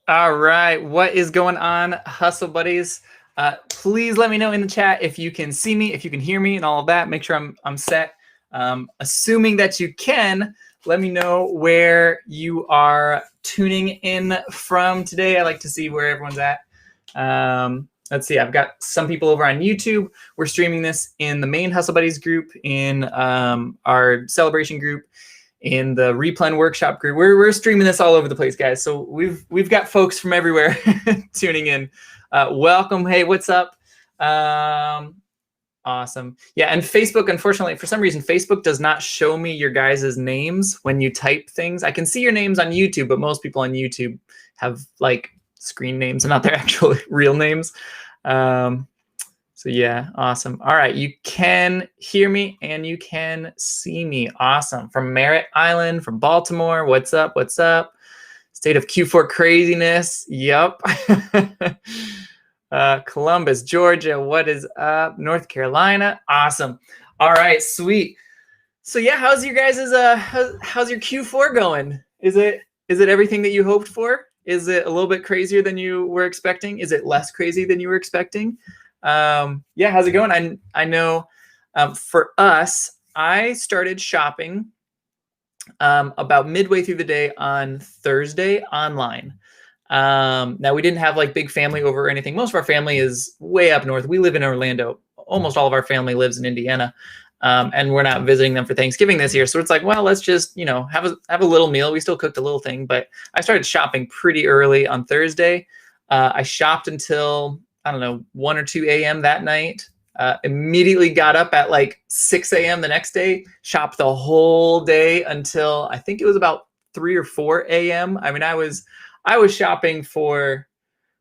All right, what is going on, Hustle Buddies? Please let me know in the chat if you can see me, if you can hear me, and all of that. Make sure I'm set. Assuming that you can, let me know where you are tuning in from today. I like to see where everyone's at. Let's see. I've got some people over on YouTube. We're streaming this in the main Hustle Buddies group, in our celebration group, in the Replen workshop group. We're streaming this all over the place, guys. So we've got folks from everywhere tuning in. Welcome. Hey, what's up? Awesome. Yeah, and Facebook, unfortunately, for some reason, Facebook does not show me your guys' names when you type things. I can see your names on YouTube, but most people on YouTube have like screen names and not their actual real names. So yeah, awesome. All right, you can hear me and you can see me. Awesome. From Merritt Island, from Baltimore. What's up? What's up? State of Q4 craziness. Yup. Columbus, Georgia. What is up? North Carolina. Awesome. All right, sweet. So yeah, how's your guys' how's your Q4 going? Is it everything that you hoped for? Is it a little bit crazier than you were expecting? Is it less crazy than you were expecting? Yeah, how's it going? I know for us, I started shopping about midway through the day on Thursday online. Now, we didn't have like big family over or anything. Most of our family is way up north. We live in Orlando. Almost all of our family lives in Indiana. And we're not visiting them for Thanksgiving this year. So it's like, well, let's just, have a little meal. We still cooked a little thing, but I started shopping pretty early on Thursday. I shopped until, I don't know, 1 or 2 a.m. that night. Immediately got up at like 6 a.m. the next day, shopped the whole day until I think it was about 3 or 4 a.m. I mean, I was shopping for,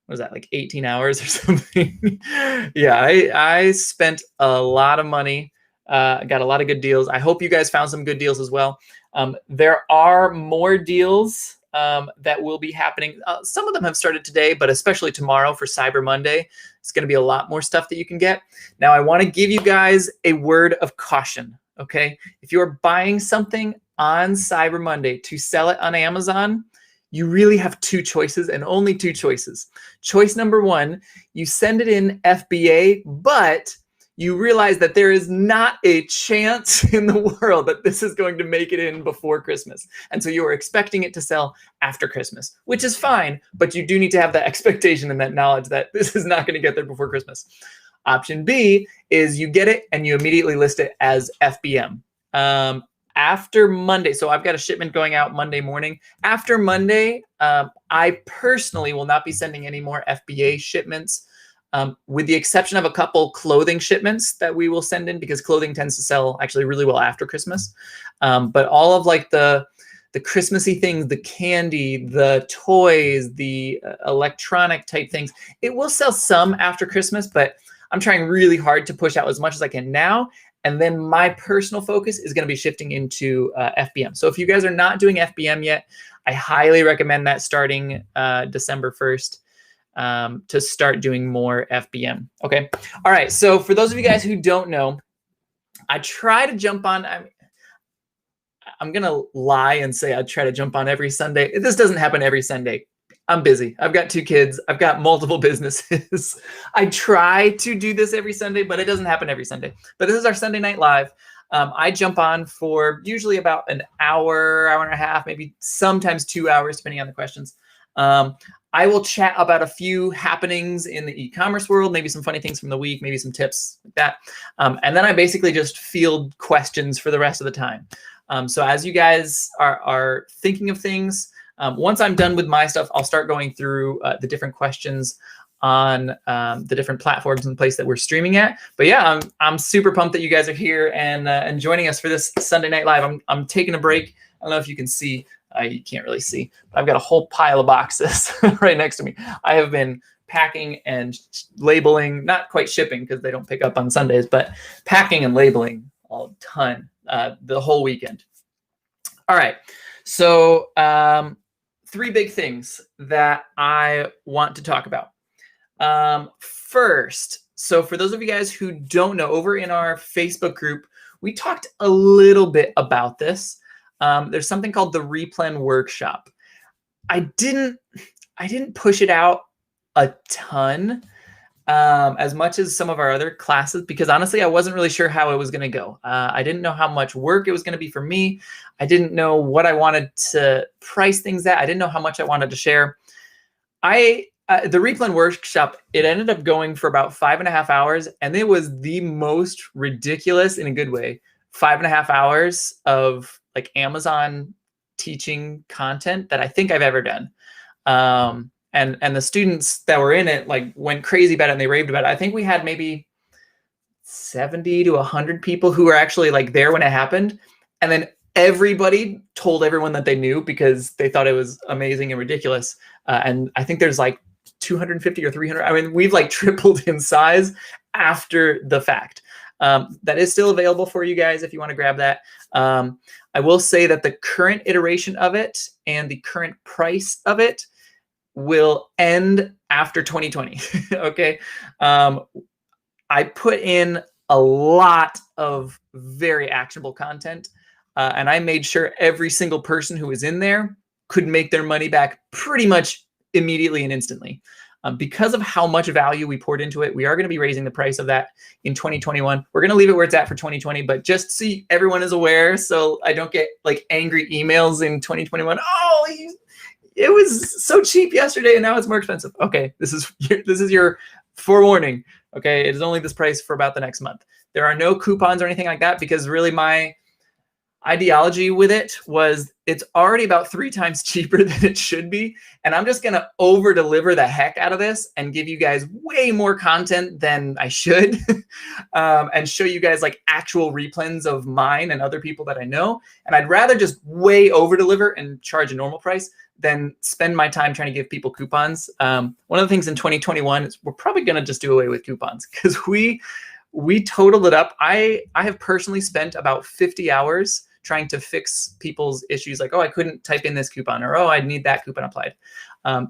what was that, like 18 hours or something? Yeah, I spent a lot of money. Got a lot of good deals. I hope you guys found some good deals as well. There are more deals that will be happening. Some of them have started today, but especially tomorrow for Cyber Monday. It's going to be a lot more stuff that you can get. Now, I want to give you guys a word of caution, okay? If you're buying something on Cyber Monday to sell it on Amazon, you really have 2 choices and only 2 choices. Choice number 1, you send it in FBA, but you realize that there is not a chance in the world that this is going to make it in before Christmas. And so you are expecting it to sell after Christmas, which is fine, but you do need to have that expectation and that knowledge that this is not going to get there before Christmas. Option B is you get it and you immediately list it as FBM. After Monday, so I've got a shipment going out Monday morning. After Monday, I personally will not be sending any more FBA shipments, with the exception of a couple clothing shipments that we will send in, because clothing tends to sell actually really well after Christmas. But all of like the Christmassy things, the candy, the toys, the electronic type things, it will sell some after Christmas, but I'm trying really hard to push out as much as I can now. And then my personal focus is going to be shifting into FBM. So if you guys are not doing FBM yet, I highly recommend that starting December 1st to start doing more FBM. Okay. All right. So for those of you guys who don't know, I try to jump on. I'm going to lie and say I try to jump on every Sunday. This doesn't happen every Sunday. I'm busy. I've got 2 kids. I've got multiple businesses. I try to do this every Sunday, but it doesn't happen every Sunday. But this is our Sunday Night Live. I jump on for usually about an hour, hour and a half, maybe sometimes 2 hours, depending on the questions. I will chat about a few happenings in the e-commerce world, maybe some funny things from the week, maybe some tips like that. And then I basically just field questions for the rest of the time. So as you guys are thinking of things, once I'm done with my stuff, I'll start going through the different questions on the different platforms and place that we're streaming at. But yeah, I'm super pumped that you guys are here and joining us for this Sunday Night Live. I'm taking a break. I don't know if you can see. You can't really see, but I've got a whole pile of boxes right next to me. I have been packing and labeling, not quite shipping because they don't pick up on Sundays, but packing and labeling a ton the whole weekend. All right. So 3 big things that I want to talk about. First, so for those of you guys who don't know, over in our Facebook group, we talked a little bit about this. There's something called the Replen workshop. I didn't push it out a ton, as much as some of our other classes, because honestly, I wasn't really sure how it was going to go. I didn't know how much work it was going to be for me. I didn't know what I wanted to price things at. I didn't know how much I wanted to share. The Replen workshop, it ended up going for about 5.5 hours, and it was the most ridiculous, in a good way, 5.5 hours of like Amazon teaching content that I think I've ever done. And the students that were in it like went crazy about it and they raved about it. I think we had maybe 70 to 100 people who were actually like there when it happened. And then everybody told everyone that they knew because they thought it was amazing and ridiculous. And I think there's like 250 or 300. I mean, we've like tripled in size after the fact. That is still available for you guys if you want to grab that. I will say that the current iteration of it and the current price of it will end after 2020. Okay. I put in a lot of very actionable content, and I made sure every single person who was in there could make their money back pretty much immediately and instantly. Because of how much value we poured into it, we are going to be raising the price of that in 2021. We're going to leave it where it's at for 2020, but just so everyone is aware, so I don't get like angry emails in 2021. Oh, it was so cheap yesterday and now it's more expensive. Okay, this is your forewarning. Okay, it is only this price for about the next month. There are no coupons or anything like that, because really my ideology with it was it's already about 3 times cheaper than it should be. And I'm just going to over deliver the heck out of this and give you guys way more content than I should, and show you guys like actual replens of mine and other people that I know. And I'd rather just way over deliver and charge a normal price than spend my time trying to give people coupons. One of the things in 2021 is we're probably going to just do away with coupons, because we totaled it up. I have personally spent about 50 hours trying to fix people's issues, like, oh, I couldn't type in this coupon, or oh, I need that coupon applied.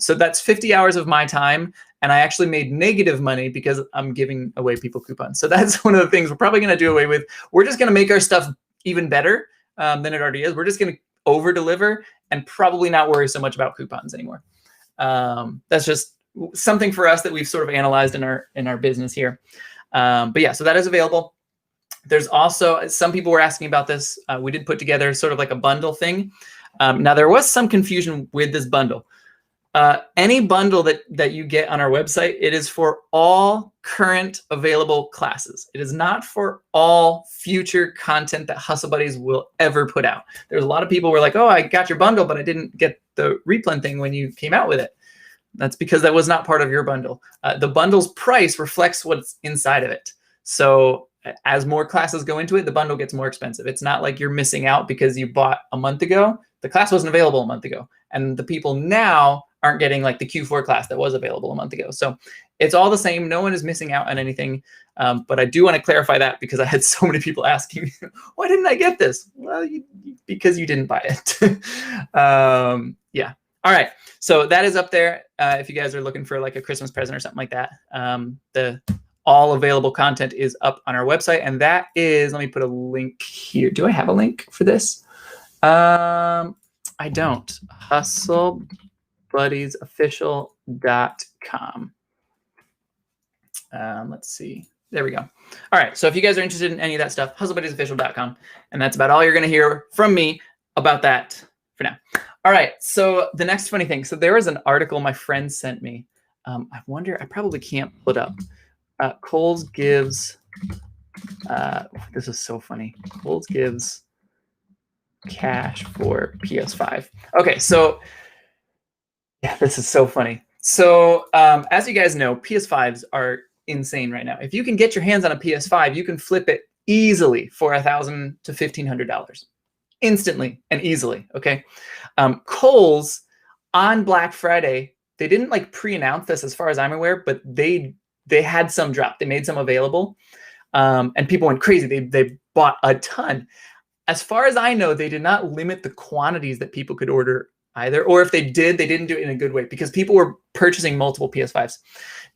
So that's 50 hours of my time, and I actually made negative money because I'm giving away people coupons. So that's one of the things we're probably going to do away with. We're just going to make our stuff even better than it already is. We're just going to over deliver and probably not worry so much about coupons anymore. That's just something for us that we've sort of analyzed in our business here. But yeah, so that is available. There's also, some people were asking about this. We did put together sort of like a bundle thing. Now, there was some confusion with this bundle. Any bundle that you get on our website, it is for all current available classes. It is not for all future content that Hustle Buddies will ever put out. There's a lot of people who were like, oh, I got your bundle, but I didn't get the Replen thing when you came out with it. That's because that was not part of your bundle. The bundle's price reflects what's inside of it. So as more classes go into it, the bundle gets more expensive. It's not like you're missing out because you bought a month ago. The class wasn't available a month ago. And the people now aren't getting like the Q4 class that was available a month ago. So it's all the same. No one is missing out on anything. But I do want to clarify that because I had so many people asking, why didn't I get this? Well, because you didn't buy it. Yeah. All right. So that is up there. If you guys are looking for like a Christmas present or something like that, the all available content is up on our website. And that is, let me put a link here. Do I have a link for this? I don't. HustleBuddiesOfficial.com. Let's see. There we go. All right. So if you guys are interested in any of that stuff, HustleBuddiesOfficial.com. And that's about all you're going to hear from me about that for now. All right. So the next funny thing. So there was an article my friend sent me. I wonder, I probably can't pull it up. Kohl's gives, this is so funny. Kohl's gives cash for PS5. Okay, so yeah, this is so funny. So as you guys know, PS5s are insane right now. If you can get your hands on a PS5, you can flip it easily for $1,000 to $1,500, instantly and easily. Okay, Kohl's on Black Friday, they didn't like pre-announce this as far as I'm aware, but they had some drop. They made some available, and people went crazy. They bought a ton. As far as I know, they did not limit the quantities that people could order either. Or if they did, they didn't do it in a good way because people were purchasing multiple PS5s.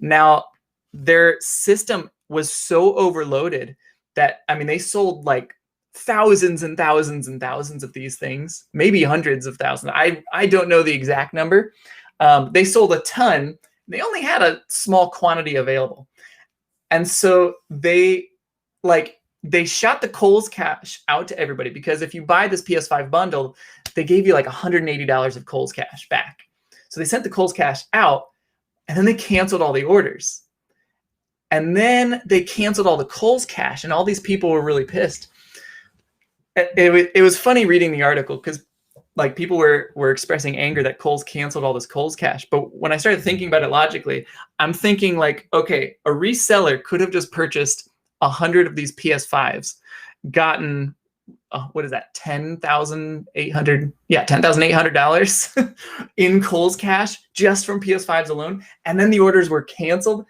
Now, their system was so overloaded that, I mean, they sold like thousands and thousands and thousands of these things, maybe hundreds of thousands. I don't know the exact number. They sold a ton. They only had a small quantity available. And so they shot the Kohl's cash out to everybody because if you buy this PS5 bundle, they gave you like $180 of Kohl's cash back. So they sent the Kohl's cash out and then they canceled all the orders. And then they canceled all the Kohl's cash and all these people were really pissed. It was funny reading the article because like people were expressing anger that Kohl's canceled all this Kohl's cash. But when I started thinking about it logically, I'm thinking like, okay, a reseller could have just purchased 100 of these PS5s, gotten, what is that, $10,800? Yeah, $10,800 in Kohl's cash just from PS5s alone. And then the orders were canceled.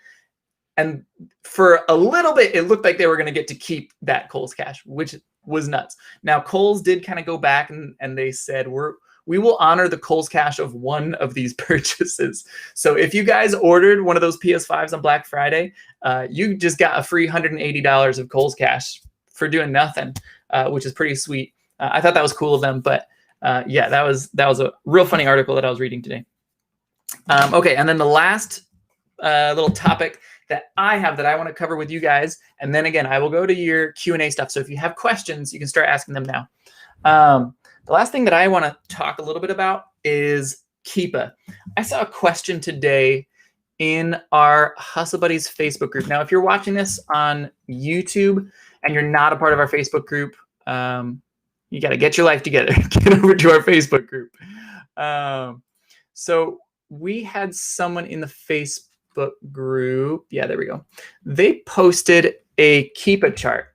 And for a little bit, it looked like they were going to get to keep that Kohl's cash, which was nuts. Now, Kohl's did kind of go back and they said, we will honor the Kohl's cash of one of these purchases. So if you guys ordered one of those PS5s on Black Friday, you just got a free $180 of Kohl's cash for doing nothing, which is pretty sweet. I thought that was cool of them, but yeah, that was a real funny article that I was reading today. Okay, and then the last little topic that I have that I want to cover with you guys, and then again, I will go to your Q&A stuff. So if you have questions, you can start asking them now. The last thing that I want to talk a little bit about is Keepa. I saw a question today in our Hustle Buddies Facebook group. Now, if you're watching this on YouTube and you're not a part of our Facebook group, you got to get your life together. Get over to our Facebook group. So we had someone in the Facebook group. Yeah, there we go. They posted a Keepa chart.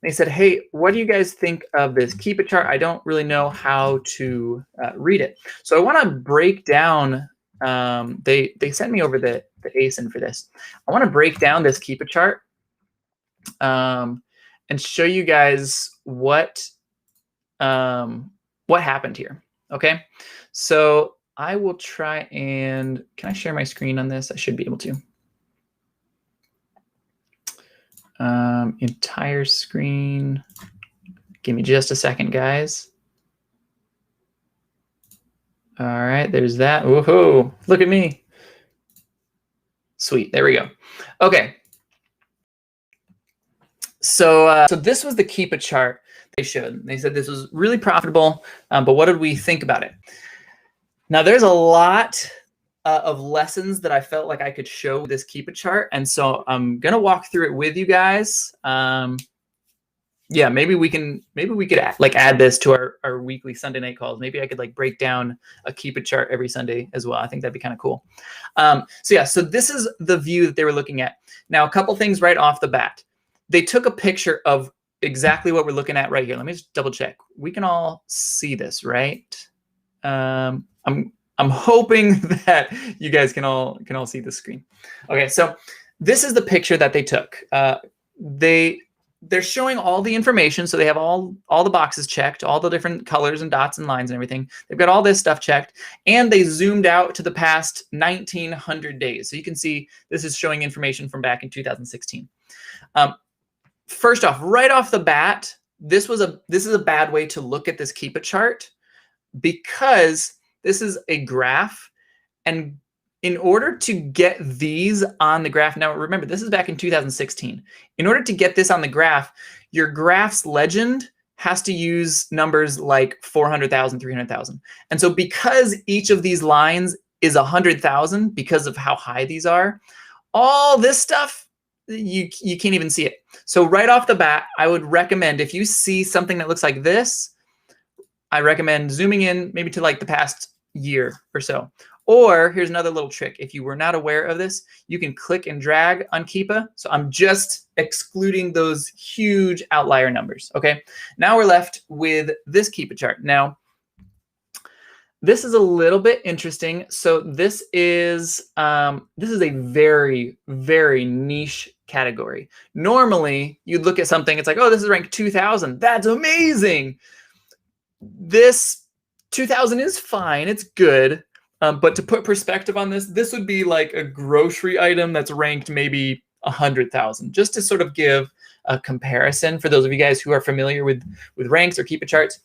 They said, hey, what do you guys think of this Keepa chart? I don't really know how to read it. So I want to break down, they sent me over the ASIN for this. I want to break down this Keepa chart and show you guys what happened here, okay? So I will try and, can I share my screen on this? I should be able to. Entire screen. Give me just a second, guys. All right, there's that. Woohoo! Look at me. Sweet, there we go. Okay. So this was the Keepa chart they showed. They said this was really profitable, but what did we think about it? Now, there's a lot of lessons that I felt like I could show with this Keepa chart, and so I'm gonna walk through it with you guys. Yeah, maybe we could add this to our weekly Sunday night calls. Maybe I could like break down a Keepa chart every Sunday as well. I think that'd be kind of cool. So this is the view that they were looking at. Now, a couple things right off the bat. They took a picture of exactly what we're looking at right here. Let me just double check. We can all see this, right? I'm hoping that you guys can all see the screen. Okay, so this is the picture that they took. They're showing all the information, so they have all the boxes checked, all the different colors and dots and lines and everything. They've got all this stuff checked, and they zoomed out to the past 1900 days. So you can see this is showing information from back in 2016. First off, right off the bat, this is a bad way to look at this Keepa chart, because this is a graph, and in order to get these on the graph, now remember, this is back in 2016. In order to get this on the graph, your graph's legend has to use numbers like 400,000, 300,000. And so because each of these lines is 100,000, because of how high these are, all this stuff, you can't even see it. So right off the bat, I would recommend, if you see something that looks like this, I recommend zooming in maybe to like the past year or so. Or here's another little trick. If you were not aware of this, you can click and drag on Keepa. So I'm just excluding those huge outlier numbers. Okay. Now we're left with this Keepa chart. Now, this is a little bit interesting. So this is a very, very niche category. Normally, you'd look at something, it's like, oh, this is ranked 2000. That's amazing. This 2000 is fine. It's good. But to put perspective on this would be like a grocery item that's ranked maybe 100,000, just to sort of give a comparison for those of you guys who are familiar with ranks or Keepa charts.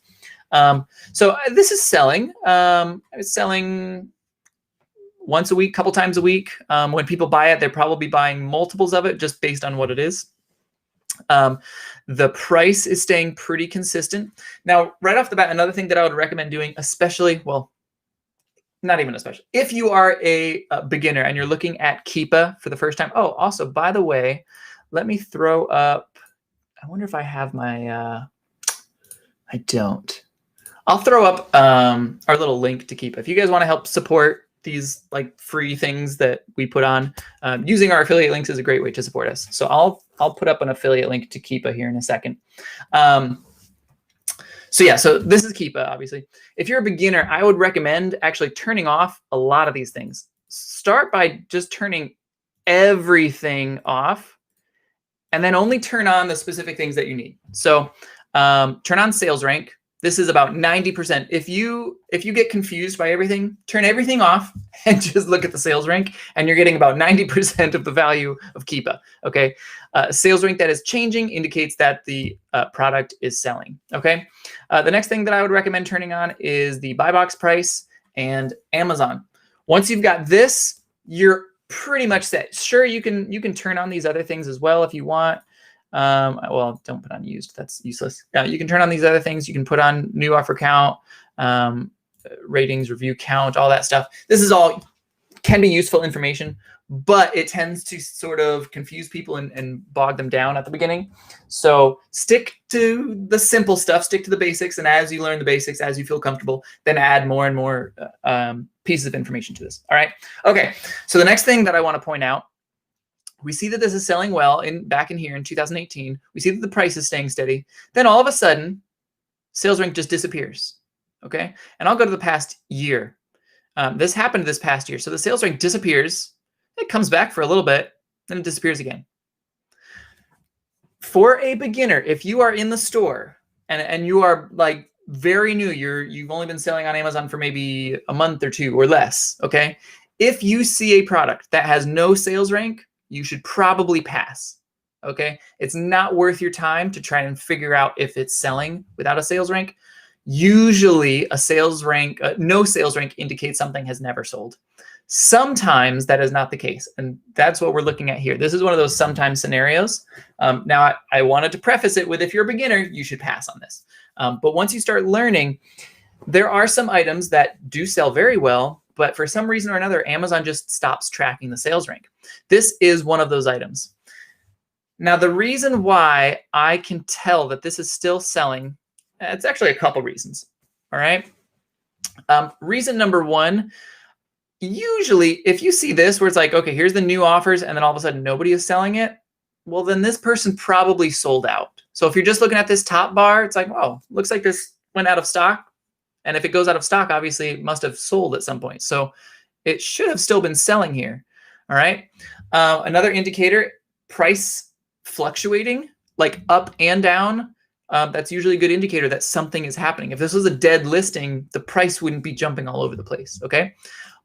So this is selling. It's selling once a week, couple times a week. When people buy it, they're probably buying multiples of it just based on what it is. The price is staying pretty consistent. Now, right off the bat, another thing that I would recommend doing, especially, well, not even especially, if you are a beginner and you're looking at Keepa for the first time. Oh, also, by the way, let me throw up, I wonder if I have my, I don't. I'll throw up our little link to Keepa. If you guys want to help support these like free things that we put on, using our affiliate links is a great way to support us. So I'll put up an affiliate link to Keepa here in a second. So yeah, so this is Keepa, obviously. If you're a beginner, I would recommend actually turning off a lot of these things. Start by just turning everything off, and then only turn on the specific things that you need. So turn on sales rank. This is about 90%. If you get confused by everything, turn everything off and just look at the sales rank, and you're getting about 90% of the value of Keepa. Okay, sales rank that is changing indicates that the product is selling. Okay, the next thing that I would recommend turning on is the buy box price and Amazon. Once you've got this, you're pretty much set. Sure, you can turn on these other things as well if you want. Well, don't put on used. That's useless. You can turn on these other things. You can put on new offer count, ratings, review count, all that stuff. This is all can be useful information, but it tends to sort of confuse people and bog them down at the beginning. So stick to the simple stuff, stick to the basics. And as you learn the basics, as you feel comfortable, then add more and more pieces of information to this. All right. Okay. So the next thing that I want to point out, we see that this is selling well back in here in 2018. We see that the price is staying steady. Then all of a sudden, sales rank just disappears. Okay, and I'll go to the past year. This happened this past year. So the sales rank disappears. It comes back for a little bit, then it disappears again. For a beginner, if you are in the store and you are like very new, you've only been selling on Amazon for maybe a month or two or less. Okay, if you see a product that has no sales rank, you should probably pass. Okay, it's not worth your time to try and figure out if it's selling without a sales rank. Usually a sales rank, no sales rank indicates something has never sold. Sometimes that is not the case, and that's what we're looking at here. This is one of those sometimes scenarios. Now, I wanted to preface it with, if you're a beginner, you should pass on this. But once you start learning, there are some items that do sell very well, but for some reason or another, Amazon just stops tracking the sales rank. This is one of those items. Now, the reason why I can tell that this is still selling, it's actually a couple reasons, all right? Reason number one, usually if you see this where it's like, okay, here's the new offers, and then all of a sudden nobody is selling it, well, then this person probably sold out. So if you're just looking at this top bar, it's like, oh, looks like this went out of stock. And if it goes out of stock, obviously it must have sold at some point. So it should have still been selling here. All right. Another indicator, price fluctuating, like up and down. That's usually a good indicator that something is happening. If this was a dead listing, the price wouldn't be jumping all over the place. Okay.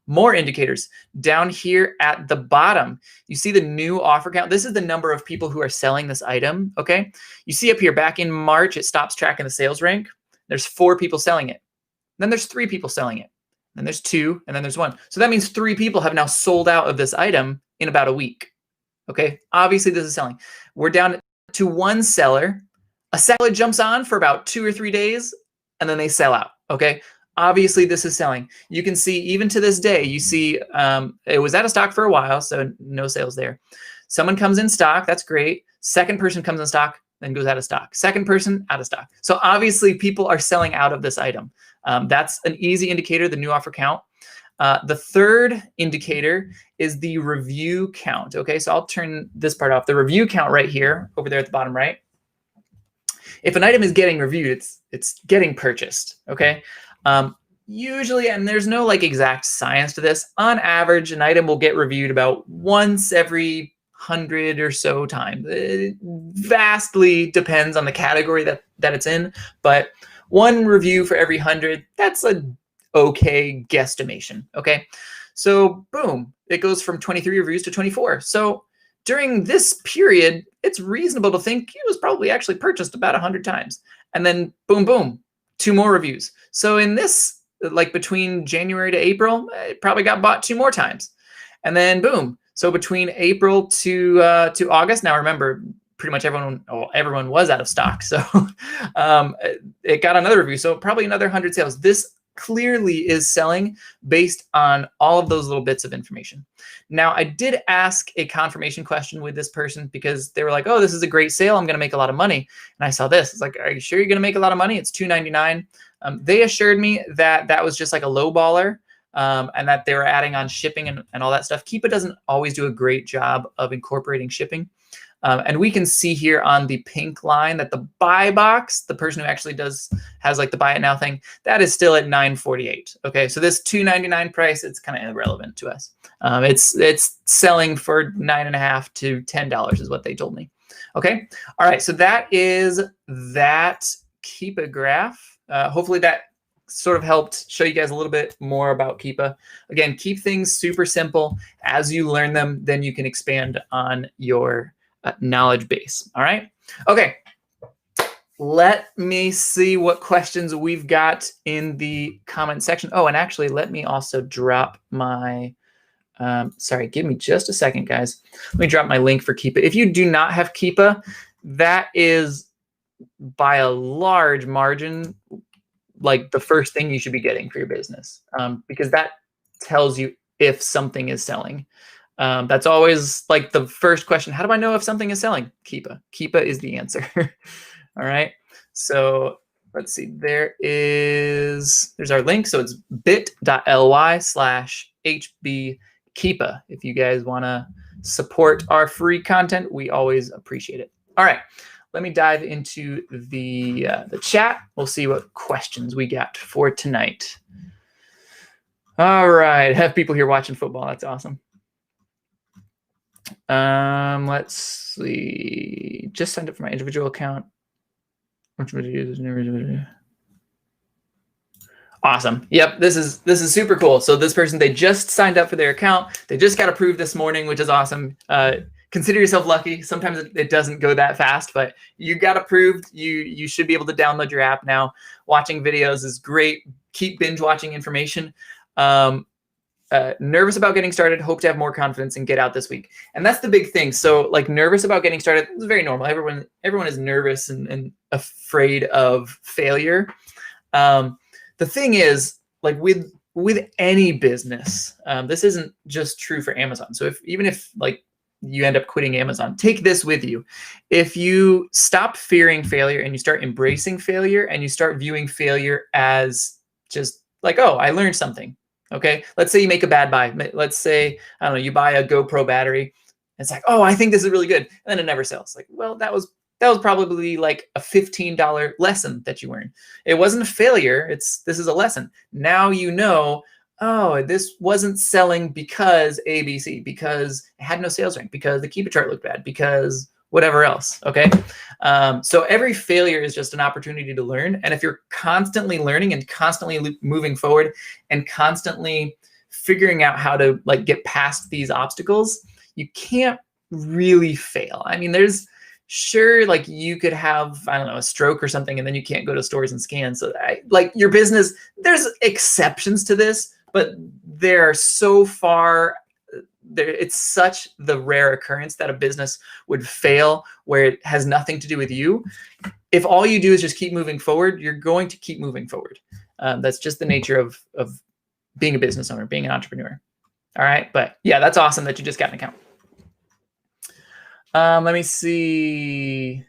More indicators down here at the bottom. You see the new offer count. This is the number of people who are selling this item. Okay. You see up here back in March, it stops tracking the sales rank. There's 4 people selling it. Then there's 3 people selling it. Then there's 2, and then there's 1. So that means 3 people have now sold out of this item in about a week. Okay. Obviously this is selling. We're down to 1 seller. A seller jumps on for about 2 or 3 days, and then they sell out. Okay. Obviously this is selling. You can see even to this day, you see it was out of stock for a while, so no sales there. Someone comes in stock, that's great. Second person comes in stock, then goes out of stock. Second person, out of stock. So obviously people are selling out of this item. That's an easy indicator, the new offer count. The third indicator is the review count. Okay, so I'll turn this part off. The review count right here, over there at the bottom right. If an item is getting reviewed, it's getting purchased. Okay. Usually, and there's no like exact science to this, on average, an item will get reviewed about once every 100 or so times. It vastly depends on the category that it's in, but 1 review for every 100, that's a okay guesstimation. Okay. So boom, it goes from 23 reviews to 24. So during this period, it's reasonable to think it was probably actually purchased about 100 times. And then boom, boom, 2 more reviews. So in this, like between January to April, it probably got bought 2 more times. And then boom. So between April to August, now remember, pretty much everyone was out of stock. So it got another review. So probably another 100 sales. This clearly is selling based on all of those little bits of information. Now, I did ask a confirmation question with this person because they were like, oh, this is a great sale. I'm going to make a lot of money. And I saw this. It's like, are you sure you're going to make a lot of money? It's $2.99. They assured me that that was just like a low baller and that they were adding on shipping and all that stuff. Keepa doesn't always do a great job of incorporating shipping. And we can see here on the pink line that the buy box, the person who actually has like the buy it now thing, that is still at $9.48. Okay, so this $2.99 price, it's kind of irrelevant to us. It's selling for $9.50 to $10 is what they told me. Okay, all right, so that is that Keepa graph. Hopefully that sort of helped show you guys a little bit more about Keepa. Again, keep things super simple. As you learn them, then you can expand on your knowledge base. All right. Okay. Let me see what questions we've got in the comment section. Oh, and actually, let me also drop my, sorry, give me just a second, guys. Let me drop my link for Keepa. If you do not have Keepa, that is by a large margin, like the first thing you should be getting for your business, because that tells you if something is selling. That's always like the first question. How do I know if something is selling? Keepa. Keepa is the answer. All right. So let's see. There's our link. So it's bit.ly/HB Keepa. If you guys want to support our free content, we always appreciate it. All right. Let me dive into the chat. We'll see what questions we got for tonight. All right. Have people here watching football. That's awesome. Let's see. Just signed up for my individual account. Awesome. Yep, this is super cool. So this person, they just signed up for their account. They just got approved this morning, which is awesome. Consider yourself lucky. Sometimes it doesn't go that fast, but you got approved. You should be able to download your app now. Watching videos is great. Keep binge watching information. nervous about getting started, hope to have more confidence and get out this week. And that's the big thing. So like nervous about getting started is very normal. Everyone is nervous and afraid of failure. The thing is, like with any business, this isn't just true for Amazon. So even if like you end up quitting Amazon, take this with you. If you stop fearing failure and you start embracing failure and you start viewing failure as just like, oh, I learned something. Okay, let's say you make a bad buy. Let's say, I don't know, you buy a GoPro battery. It's like, oh, I think this is really good. And then it never sells. Like, well, that was probably like a $15 lesson that you learned. It wasn't a failure. This is a lesson. Now you know, oh, this wasn't selling because ABC, because it had no sales rank, because the Keepa chart looked bad, because whatever else. Okay. So every failure is just an opportunity to learn. And if you're constantly learning and constantly moving forward and constantly figuring out how to like get past these obstacles, you can't really fail. I mean, sure, like you could have, I don't know, a stroke or something, and then you can't go to stores and scan. So like your business, there's exceptions to this, but they're so far, it's such the rare occurrence that a business would fail where it has nothing to do with you. If all you do is just keep moving forward, you're going to keep moving forward. That's just the nature of being a business owner, being an entrepreneur. All right. But yeah, that's awesome that you just got an account. Let me see.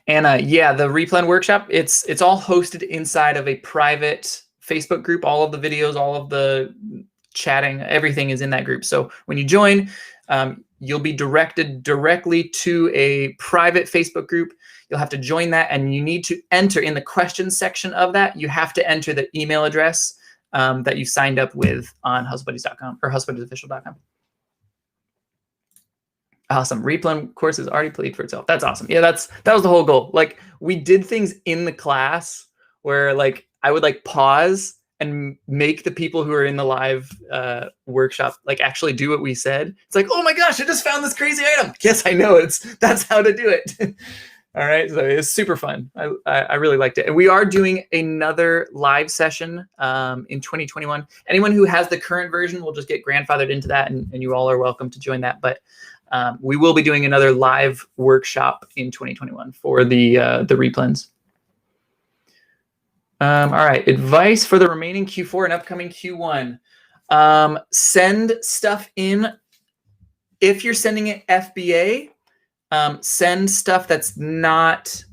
Anna, yeah, the Replen workshop, it's all hosted inside of a private Facebook group. All of the videos, all of the chatting, everything is in that group. So when you join, you'll be directed directly to a private Facebook group. You'll have to join that, and you need to enter in the questions section of that. You have to enter the email address that you signed up with on hustlebuddies.com or hustlebuddiesofficial.com. Awesome. Replen course is already paid for itself. That's awesome. Yeah, that was the whole goal. Like we did things in the class where like I would like pause and make the people who are in the live workshop like actually do what we said. It's like, oh my gosh, I just found this crazy item. Yes, I know. That's how to do it. All right. So it's super fun. I really liked it. And we are doing another live session in 2021. Anyone who has the current version will just get grandfathered into that, and you all are welcome to join that. But we will be doing another live workshop in 2021 for the replens. All right, advice for the remaining Q4 and upcoming Q1. Send stuff in. If you're sending it FBA, send stuff that's not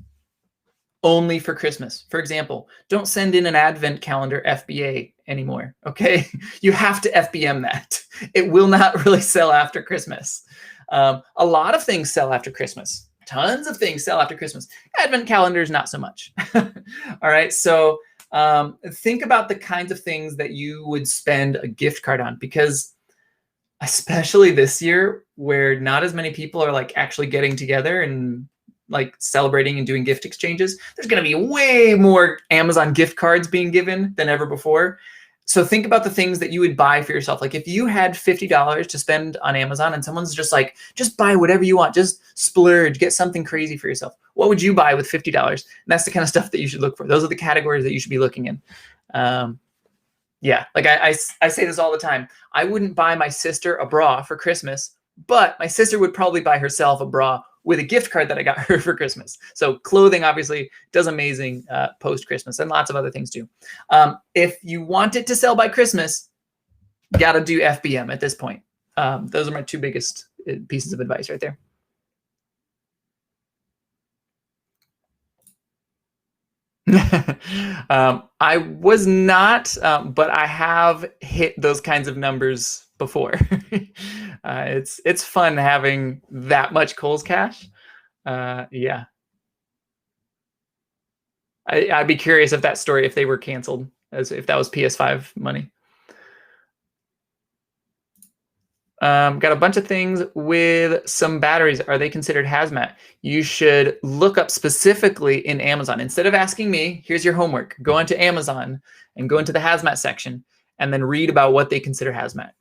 only for Christmas. For example, don't send in an advent calendar FBA anymore, okay? You have to FBM that. It will not really sell after Christmas. A lot of things sell after Christmas. Tons of things sell after Christmas. Advent calendars, not so much. All right, so think about the kinds of things that you would spend a gift card on, because especially this year where not as many people are like actually getting together and like celebrating and doing gift exchanges, there's going to be way more Amazon gift cards being given than ever before. So think about the things that you would buy for yourself. Like if you had $50 to spend on Amazon and someone's just like, just buy whatever you want, just splurge, get something crazy for yourself. What would you buy with $50? And that's the kind of stuff that you should look for. Those are the categories that you should be looking in. Yeah, like I say this all the time. I wouldn't buy my sister a bra for Christmas, but my sister would probably buy herself a bra with a gift card that I got her for Christmas. So clothing obviously does amazing post-Christmas, and lots of other things too. If you want it to sell by Christmas, got to do FBM at this point. Those are my two biggest pieces of advice right there. I was not, but I have hit those kinds of numbers before. It's fun having that much Kohl's cash. Yeah. I'd be curious if that story, if they were canceled, as if that was PS5 money. Got a bunch of things with some batteries. Are they considered hazmat? You should look up specifically in Amazon. Instead of asking me, here's your homework. Go into Amazon and go into the hazmat section and then read about what they consider hazmat.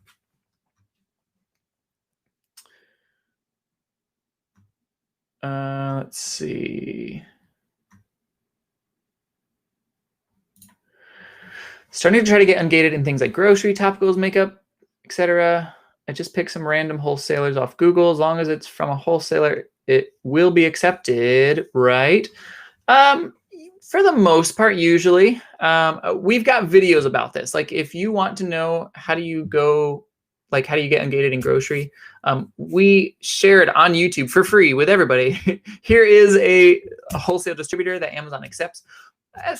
Let's see. Starting to try to get ungated in things like grocery, topicals, makeup, etc. I just picked some random wholesalers off Google. As long as it's from a wholesaler, it will be accepted, right? For the most part, usually. We've got videos about this. Like if you want to know how do you go, like how do you get ungated in grocery, we shared on YouTube for free with everybody. Here is a wholesale distributor that Amazon accepts.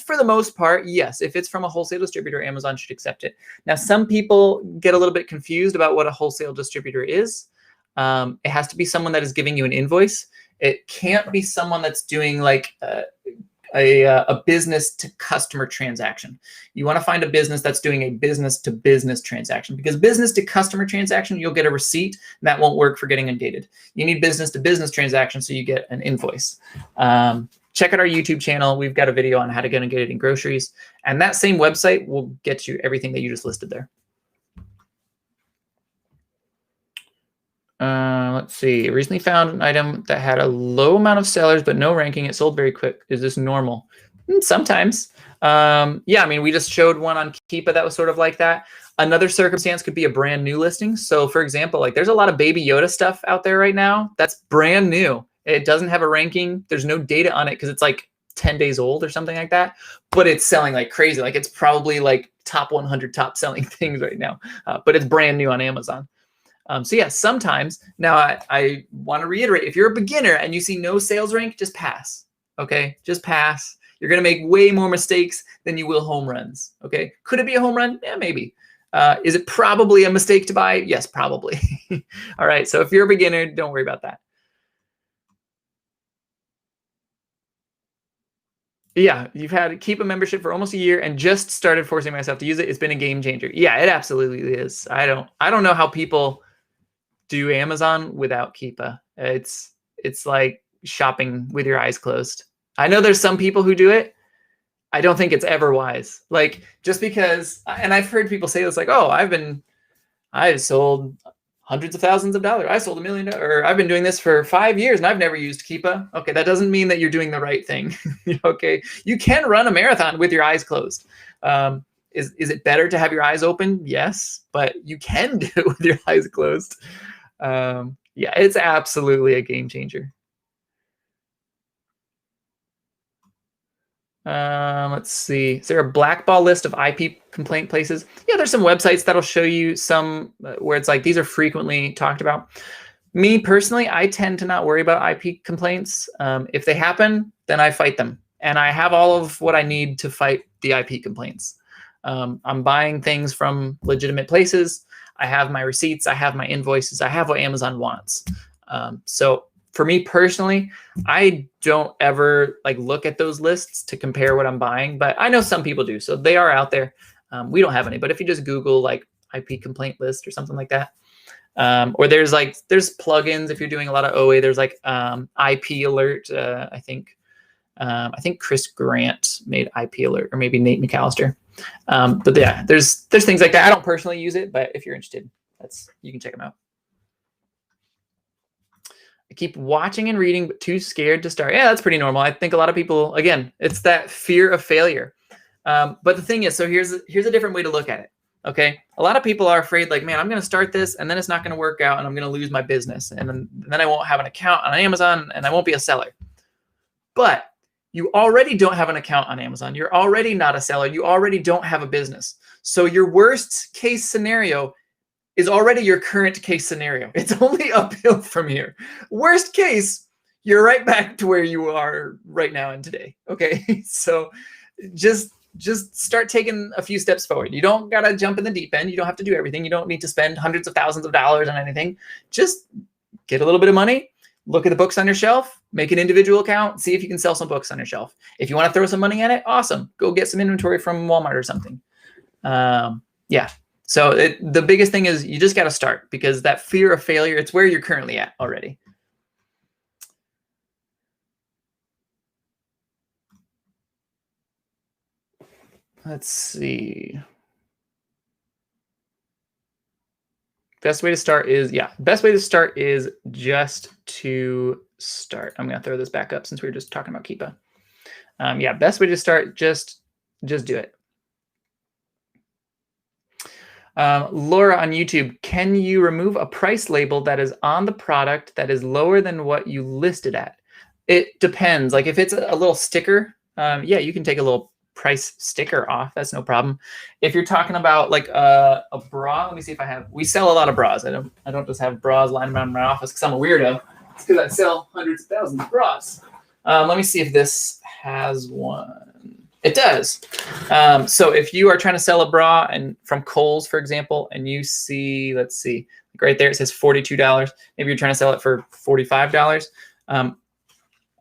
For the most part, yes. If it's from a wholesale distributor, Amazon should accept it. Now, some people get a little bit confused about what a wholesale distributor is. It has to be someone that is giving you an invoice. It can't be someone that's doing like a business to customer transaction. You want to find a business that's doing a business to business transaction, because business to customer transaction, you'll get a receipt, and that won't work for getting ungated. You need business to business transaction, so you get an invoice. Check out our YouTube channel. We've got a video on how to get ungated in groceries, and that same website will get you everything that you just listed there. Let's see. Recently found an item that had a low amount of sellers but no ranking. It sold very quick. Is this normal? Sometimes. Yeah, I mean, we just showed one on Keepa that was sort of like that. Another circumstance could be a brand new listing. So for example, like there's a lot of Baby Yoda stuff out there right now that's brand new. It doesn't have a ranking. There's no data on it because it's like 10 days old or something like that, but it's selling like crazy. Like it's probably like top 100 top selling things right now, but it's brand new on Amazon. So yeah, sometimes. Now I want to reiterate, if you're a beginner and you see no sales rank, just pass, okay? Just pass. You're going to make way more mistakes than you will home runs, okay? Could it be a home run? Yeah, maybe. Is it probably a mistake to buy? Yes, probably. All right, so if you're a beginner, don't worry about that. Yeah, you've had Keepa membership for almost a year and just started forcing myself to use it. It's been a game changer. Yeah, it absolutely is. I don't know how people do Amazon without Keepa. It's like shopping with your eyes closed. I know there's some people who do it. I don't think it's ever wise. Like just because, and I've heard people say this, like, oh, I've sold hundreds of thousands of dollars. I sold $1 million, or I've been doing this for 5 years and I've never used Keepa. Okay, that doesn't mean that you're doing the right thing. Okay, you can run a marathon with your eyes closed. Is it better to have your eyes open? Yes, but you can do it with your eyes closed. Yeah, it's absolutely a game changer. Let's see. Is there a blackball list of IP complaint places? Yeah, there's some websites that'll show you some where it's like these are frequently talked about. Me personally, I tend to not worry about IP complaints. If they happen, then I fight them. And I have all of what I need to fight the IP complaints. I'm buying things from legitimate places. I have my receipts. I have my invoices. I have what Amazon wants. So for me personally, I don't ever like look at those lists to compare what I'm buying, but I know some people do. So they are out there. We don't have any, but if you just Google like IP complaint list or something like that, or there's plugins. If you're doing a lot of OA, there's like IP alert. I think Chris Grant made IP alert, or maybe Nate McAllister. But yeah, there's things like that. I don't personally use it, but if you're interested, you can check them out. I keep watching and reading, but too scared to start. Yeah, that's pretty normal. I think a lot of people, again, it's that fear of failure. But the thing is, so here's a different way to look at it. Okay, a lot of people are afraid, like, man, I'm going to start this, and then it's not going to work out, and I'm going to lose my business, and then I won't have an account on Amazon, and I won't be a seller. But you already don't have an account on Amazon. You're already not a seller. You already don't have a business. So your worst case scenario is already your current case scenario. It's only uphill from here. Worst case, you're right back to where you are right now and today. Okay, so just start taking a few steps forward. You don't gotta jump in the deep end. You don't have to do everything. You don't need to spend hundreds of thousands of dollars on anything. Just get a little bit of money, look at the books on your shelf, make an individual account, see if you can sell some books on your shelf. If you want to throw some money at it, awesome. Go get some inventory from Walmart or something. Yeah. So the biggest thing is you just got to start, because that fear of failure, it's where you're currently at already. Let's see. Best way to start is, best way to start is just to start. I'm going to throw this back up since we were just talking about Keepa. Yeah, best way to start, just do it. Laura on YouTube, can you remove a price label that is on the product that is lower than what you listed at? It depends. Like if it's a little sticker, yeah, you can take a little price sticker off. That's no problem. If you're talking about like a bra, let me see if I have. We sell a lot of bras. I don't just have bras lying around my office because I'm a weirdo. It's because I sell hundreds of thousands of bras. Let me see if this has one. It does. So if you are trying to sell a bra and from Kohl's, for example, and you see, let's see, like right there it says $42. Maybe you're trying to sell it for $45.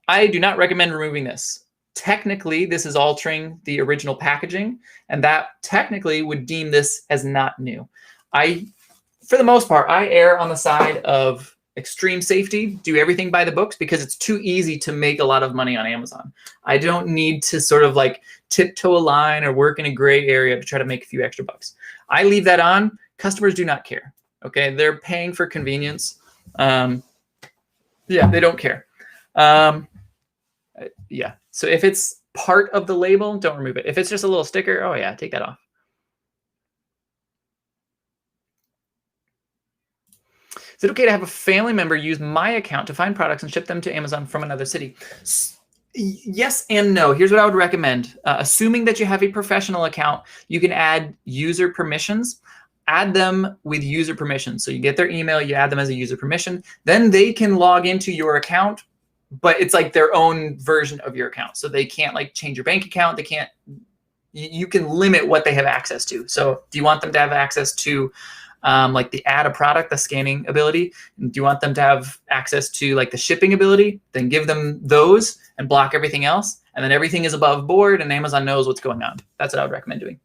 I do not recommend removing this. Technically, this is altering the original packaging, and that technically would deem this as not new. For the most part, I err on the side of extreme safety, do everything by the books, because it's too easy to make a lot of money on Amazon. I don't need to sort of like tiptoe a line or work in a gray area to try to make a few extra bucks. I leave that on. Customers do not care. Okay, they're paying for convenience. Yeah, they don't care. Yeah, so if it's part of the label, don't remove it. If it's just a little sticker, oh yeah, take that off. Is it okay to have a family member use my account to find products and ship them to Amazon from another city? Yes and no. Here's what I would recommend. Assuming that you have a professional account, you can add user permissions. Add them with user permissions. So you get their email, you add them as a user permission. Then they can log into your account, but it's like their own version of your account. So they can't like change your bank account. They can't, you can limit what they have access to. So do you want them to have access to like the add a product, the scanning ability? Do you want them to have access to like the shipping ability? Then give them those and block everything else. And then everything is above board and Amazon knows what's going on. That's what I would recommend doing.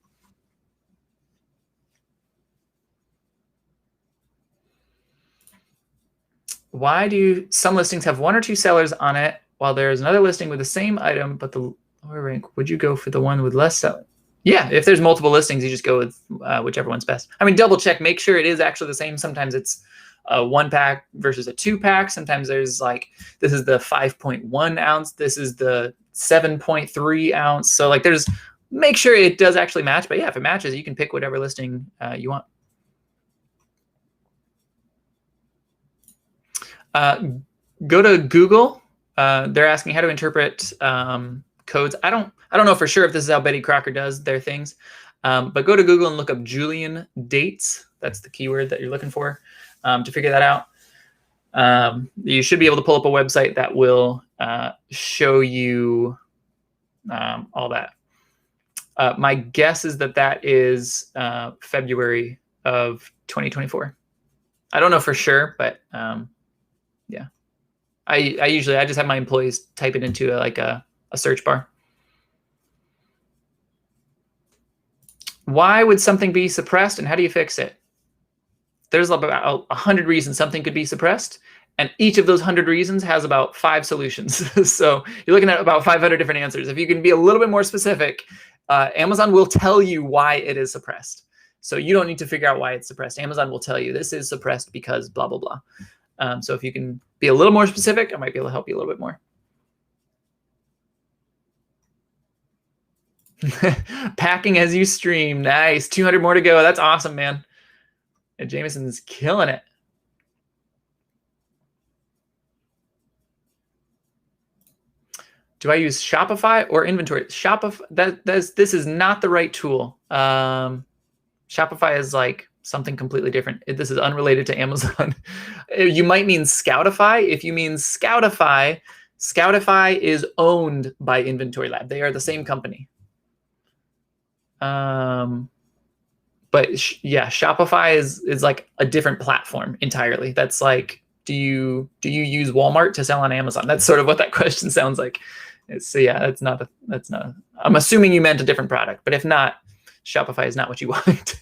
Why do some listings have 1 or 2 sellers on it while there's another listing with the same item, but the lower rank? Would you go for the one with less sellers? Yeah, if there's multiple listings, you just go with whichever one's best. I mean, double check, make sure it is actually the same. Sometimes it's a 1-pack versus a 2-pack. Sometimes there's like, this is the 5.1 ounce. This is the 7.3 ounce. So like make sure it does actually match. But yeah, if it matches, you can pick whatever listing you want. Go to Google. They're asking how to interpret codes. I don't know for sure if this is how Betty Crocker does their things, but go to Google and look up Julian dates. That's the keyword that you're looking for to figure that out. You should be able to pull up a website that will show you all that. My guess is that is February of 2024. I don't know for sure, but yeah. I just have my employees type it into a search bar. Why would something be suppressed and how do you fix it? There's about 100 reasons something could be suppressed, and each of those 100 reasons has about 5 solutions. So you're looking at about 500 different answers. If you can be a little bit more specific, Amazon will tell you why it is suppressed. So you don't need to figure out why it's suppressed. Amazon will tell you this is suppressed because blah, blah, blah. So if you can be a little more specific, I might be able to help you a little bit more. Packing as you stream. Nice. 200 more to go. That's awesome, man. And Jameson's killing it. Do I use Shopify or inventory? Shopify. This is not the right tool. Shopify is like something completely different. This is unrelated to Amazon. You might mean Scoutify. If you mean Scoutify, Scoutify is owned by Inventory Lab. They are the same company. But yeah, Shopify is like a different platform entirely. That's like, do you use Walmart to sell on Amazon? That's sort of what that question sounds like. So yeah, that's not. I'm assuming you meant a different product, but if not, Shopify is not what you want.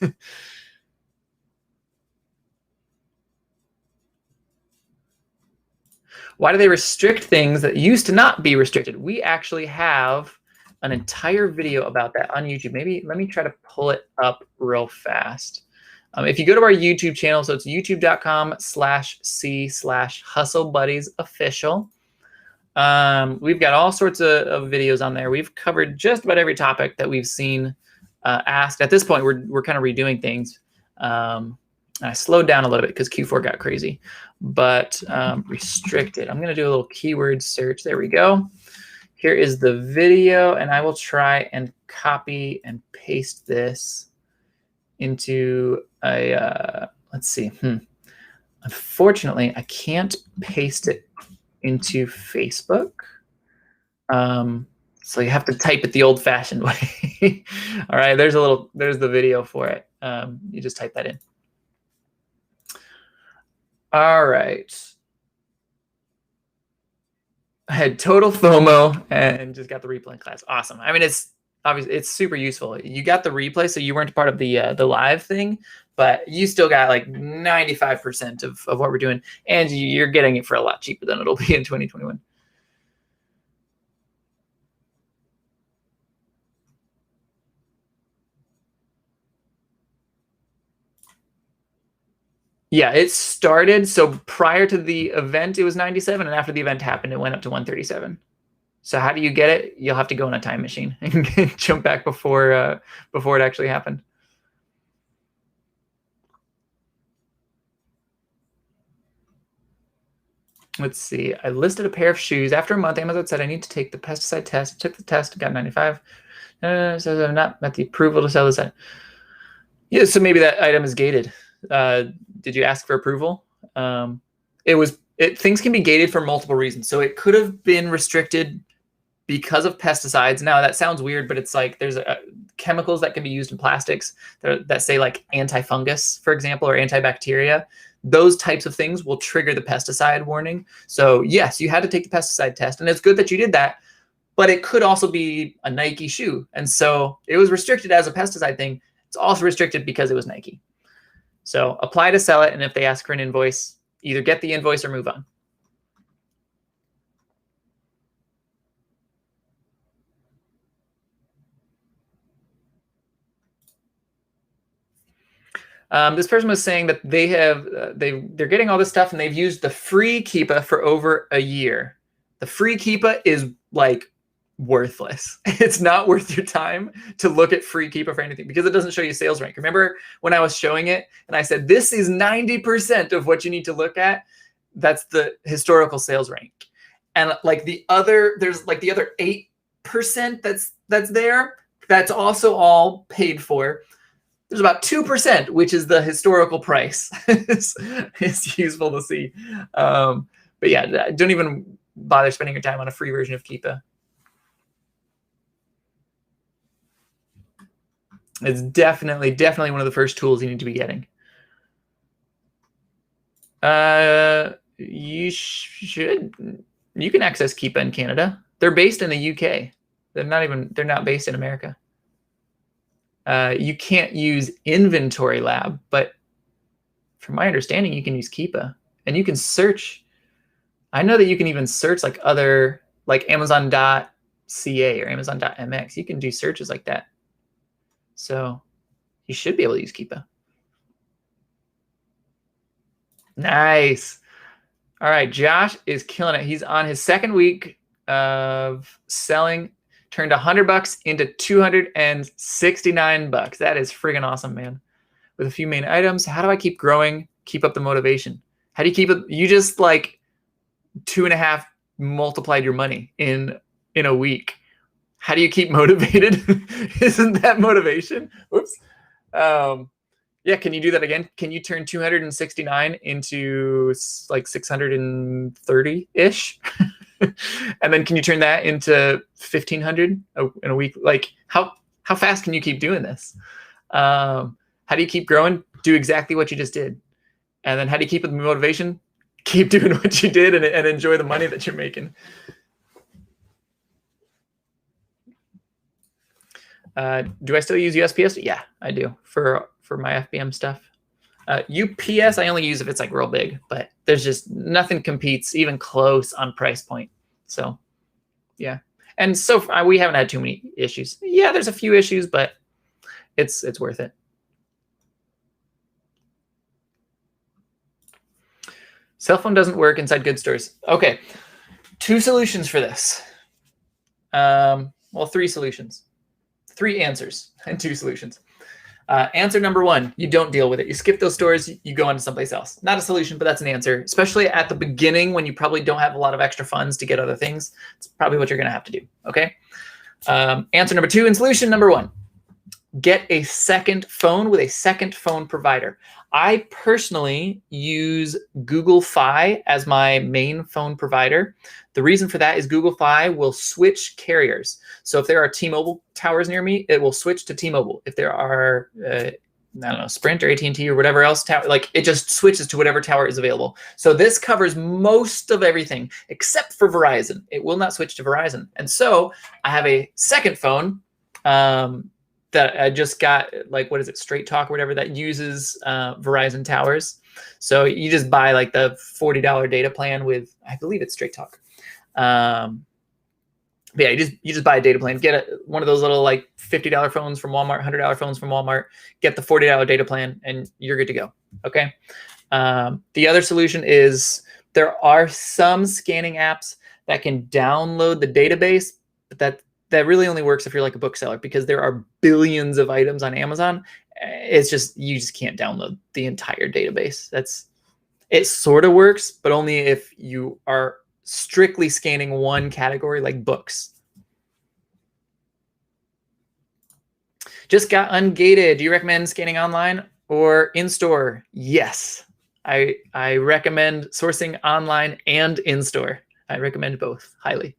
Why do they restrict things that used to not be restricted? We actually have an entire video about that on YouTube. Maybe let me try to pull it up real fast. If you go to our YouTube channel, so it's youtube.com/c/hustlebuddiesofficial. We've got all sorts of videos on there. We've covered just about every topic that we've seen asked. At this point, we're kind of redoing things. I slowed down a little bit because Q4 got crazy, but restricted. I'm going to do a little keyword search. There we go. Here is the video, and I will try and copy and paste this into a, let's see. Unfortunately, I can't paste it into Facebook. So you have to type it the old-fashioned way. All right, there's the video for it. You just type that in. All right. I had total FOMO and just got the replay class. Awesome. I mean, it's obviously it's super useful. You got the replay, so you weren't part of the live thing, but you still got like 95% of what we're doing, and you're getting it for a lot cheaper than it'll be in 2021. Yeah, it started. So prior to the event, it was 97, and after the event happened, it went up to 137. So how do you get it? You'll have to go in a time machine and jump back before it actually happened. Let's see. I listed a pair of shoes. After a month, Amazon said I need to take the pesticide test. I took the test, got 95. Says I've not met the approval to sell this item. Yeah, so maybe that item is gated. Did you ask for approval? Things can be gated for multiple reasons. So it could have been restricted because of pesticides. Now that sounds weird, but it's like there's chemicals that can be used in plastics that say like anti-fungus, for example, or antibacteria. Those types of things will trigger the pesticide warning. So yes, you had to take the pesticide test, and it's good that you did that, but it could also be a Nike shoe. And so it was restricted as a pesticide thing. It's also restricted because it was Nike. So apply to sell it, and if they ask for an invoice, either get the invoice or move on. This person was saying that they're getting all this stuff, and they've used the free Keepa for over a year. The free Keepa is like worthless. It's not worth your time to look at free Keepa for anything because it doesn't show you sales rank. Remember when I was showing it and I said this is 90% of what you need to look at? That's the historical sales rank. And like there's like the other 8% that's there. That's also all paid for. There's about 2%, which is the historical price. It's useful to see. But yeah, don't even bother spending your time on a free version of Keepa. It's definitely one of the first tools you need to be getting. You can access Keepa in Canada. They're based in the UK. They're not based in America. You can't use Inventory Lab, but from my understanding, you can use Keepa, and you can search. I know that you can even search like other, like Amazon.ca or Amazon.mx. You can do searches like that. So you should be able to use Keepa. Nice. All right, Josh is killing it. He's on his second week of selling. Turned $100 into $269. That is friggin' awesome, man. With a few main items. How do I keep growing? Keep up the motivation. How do you keep it? You just like 2.5 multiplied your money in a week. How do you keep motivated? Isn't that motivation? Whoops. Yeah, can you do that again? Can you turn 269 into like 630-ish? And then can you turn that into 1,500 in a week? Like how fast can you keep doing this? How do you keep growing? Do exactly what you just did. And then how do you keep the motivation? Keep doing what you did and enjoy the money that you're making. Do I still use USPS? Yeah, I do for my FBM stuff. UPS I only use if it's like real big, but there's just nothing competes even close on price point. So yeah, and so far, we haven't had too many issues. Yeah, there's a few issues, but it's worth it. Cell phone doesn't work inside good stores. Okay, 2 solutions for this. Well, 3 solutions, 3 answers and 2 solutions. Answer number one, you don't deal with it. You skip those stores, you go on to someplace else. Not a solution, but that's an answer, especially at the beginning when you probably don't have a lot of extra funds to get other things. It's probably what you're going to have to do, okay? Answer number two and solution number one, get a second phone with a second phone provider. I personally use Google Fi as my main phone provider. The reason for that is Google Fi will switch carriers. So if there are T-Mobile towers near me, it will switch to T-Mobile. If there are, I don't know, Sprint or AT&T or whatever else, like it just switches to whatever tower is available. So this covers most of everything except for Verizon. It will not switch to Verizon. And so I have a second phone that I just got, like, what is it, Straight Talk or whatever, that uses Verizon towers. So you just buy like the $40 data plan with, I believe it's Straight Talk. But yeah, you just buy a data plan, get one of those little like $50 phones from Walmart, $100 phones from Walmart, get the $40 data plan, and you're good to go. Okay. The other solution is there are some scanning apps that can download the database, but that really only works if you're like a bookseller, because there are billions of items on Amazon. It's just, you just can't download the entire database. It sort of works, but only if you are strictly scanning one category like books. Just got ungated. Do you recommend scanning online or in-store? Yes. I recommend sourcing online and in-store. I recommend both highly.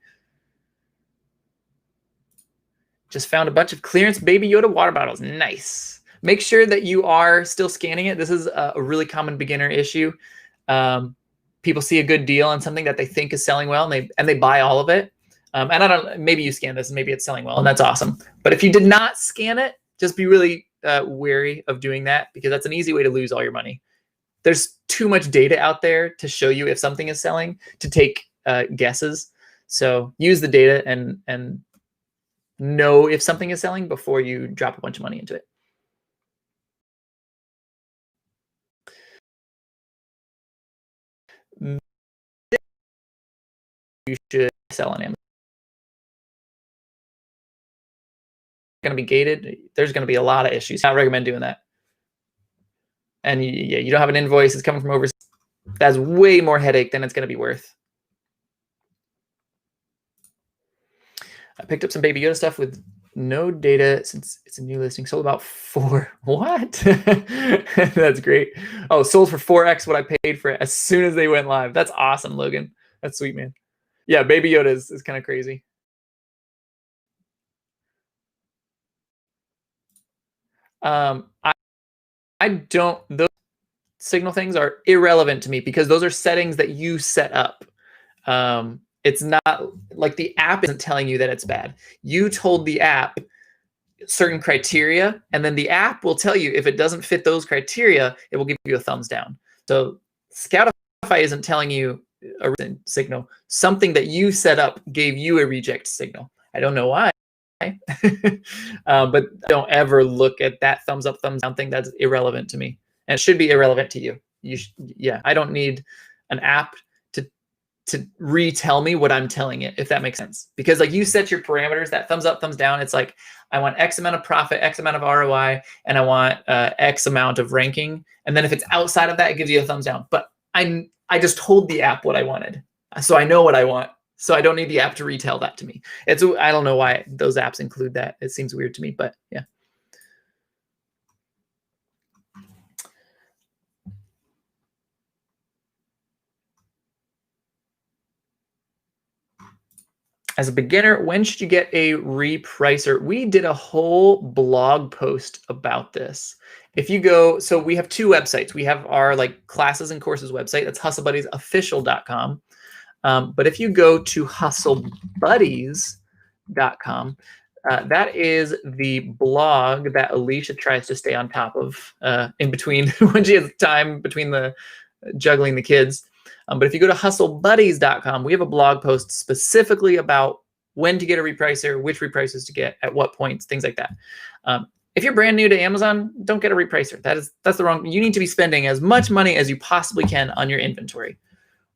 Just found a bunch of clearance Baby Yoda water bottles. Nice. Make sure that you are still scanning it. This is a really common beginner issue. People see a good deal on something that they think is selling well, and they buy all of it. And I don't. Maybe you scan this, and maybe it's selling well, and that's awesome. But if you did not scan it, just be really wary of doing that, because that's an easy way to lose all your money. There's too much data out there to show you if something is selling to take guesses. So use the data and know if something is selling before you drop a bunch of money into it. You should sell on Amazon. Going to be gated. There's going to be a lot of issues. I recommend doing that. And yeah, you don't have an invoice. It's coming from overseas. That's way more headache than it's going to be worth. I picked up some Baby Yoda stuff with no data since it's a new listing. Sold about 4. What? That's great. Oh, sold for 4x what I paid for it as soon as they went live. That's awesome, Logan. That's sweet, man. Yeah, Baby Yoda is kind of crazy. I don't, those signal things are irrelevant to me, because those are settings that you set up. It's not like the app isn't telling you that it's bad. You told the app certain criteria, and then the app will tell you if it doesn't fit those criteria, it will give you a thumbs down. So Scoutify isn't telling you a signal. Something that you set up gave you a reject signal. I don't know why. But don't ever look at that thumbs up, thumbs down thing. That's irrelevant to me, and it should be irrelevant to you. Yeah, I don't need an app to retell me what I'm telling it, if that makes sense. Because like you set your parameters, that thumbs up, thumbs down, it's like, I want X amount of profit, X amount of ROI, and I want X amount of ranking. And then if it's outside of that, it gives you a thumbs down. But I just told the app what I wanted. So I know what I want. So I don't need the app to retell that to me. I don't know why those apps include that. It seems weird to me, but yeah. As a beginner, when should you get a repricer? We did a whole blog post about this. If you go, so we have 2 websites. We have our like classes and courses website. That's hustlebuddiesofficial.com. But if you go to hustlebuddies.com, that is the blog that Alicia tries to stay on top of in between when she has time between the juggling the kids. But if you go to hustlebuddies.com, we have a blog post specifically about when to get a repricer, which reprices to get, at what points, things like that. If you're brand new to Amazon, don't get a repricer. That's the wrong. You need to be spending as much money as you possibly can on your inventory.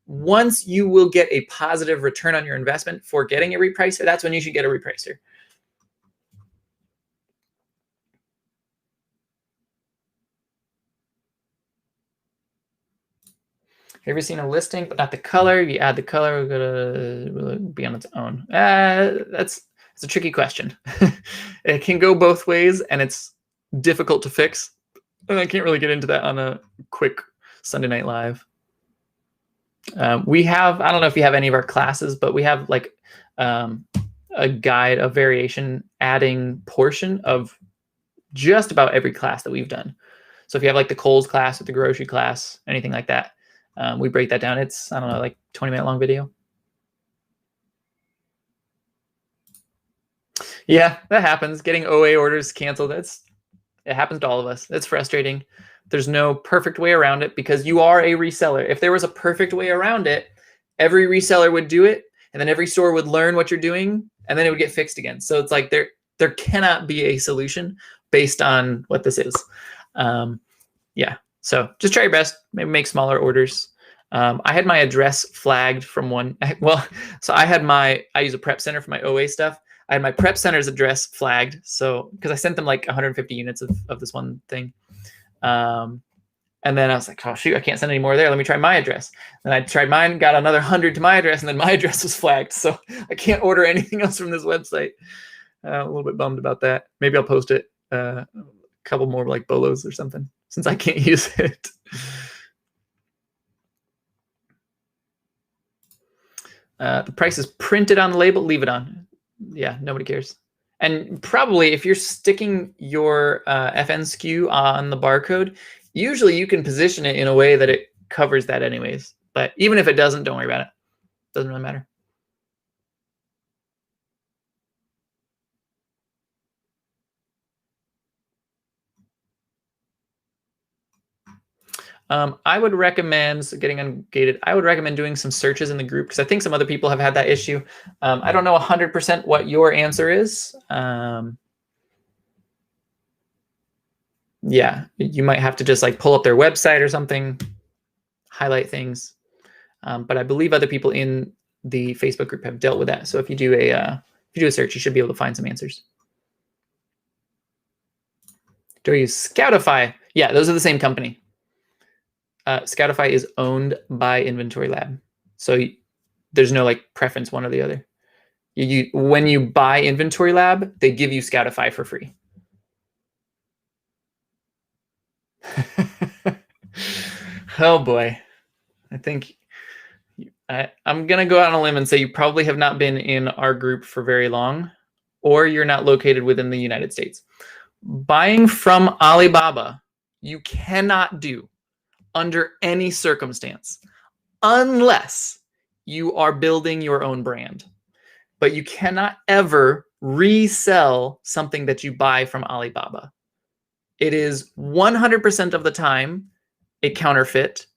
Once you will get a positive return on your investment for getting a repricer, that's when you should get a repricer. you ever seen a listing but not the color? You add the color, will it be on its own? That's a tricky question. It can go both ways, and it's difficult to fix. And I can't really get into that on a quick Sunday Night Live. We have, I don't know if you have any of our classes, but we have like a guide, a variation adding portion of just about every class that we've done. So if you have like the Kohl's class or the grocery class, anything like that, we break that down. It's, I don't know, like 20-minute long video. Yeah, that happens. Getting OA orders canceled. It happens to all of us. It's frustrating. There's no perfect way around it because you are a reseller. If there was a perfect way around it, every reseller would do it, and then every store would learn what you're doing, and then it would get fixed again. So it's like there cannot be a solution based on what this is. Yeah, so just try your best. Maybe make smaller orders. I had my address flagged from one. Well, so I use a prep center for my OA stuff. I had my prep center's address flagged. So, because I sent them like 150 units of this one thing. And then I was like, oh shoot, I can't send any more there. Let me try my address. And I tried mine, got another 100 to my address, and then my address was flagged. So I can't order anything else from this website. A little bit bummed about that. Maybe I'll post it, a couple more like bolos or something, since I can't use it. The price is printed on the label, leave it on. Yeah, nobody cares. And probably if you're sticking your FN SKU on the barcode, usually you can position it in a way that it covers that anyways. But even if it doesn't, don't worry about it. Doesn't really matter. I would recommend, so getting ungated, I would recommend doing some searches in the group because I think some other people have had that issue. I don't know 100% what your answer is. Yeah, you might have to just like pull up their website or something, highlight things. But I believe other people in the Facebook group have dealt with that. So if you do a search, you should be able to find some answers. Do you use Scoutify? Yeah, those are the same company. Scoutify is owned by Inventory Lab. So there's no like preference one or the other. When you buy Inventory Lab, they give you Scoutify for free. Oh boy. I think I'm going to go out on a limb and say you probably have not been in our group for very long, or you're not located within the United States. Buying from Alibaba, you cannot do under any circumstance, unless you are building your own brand. But you cannot ever resell something that you buy from Alibaba. It is 100% of the time a counterfeit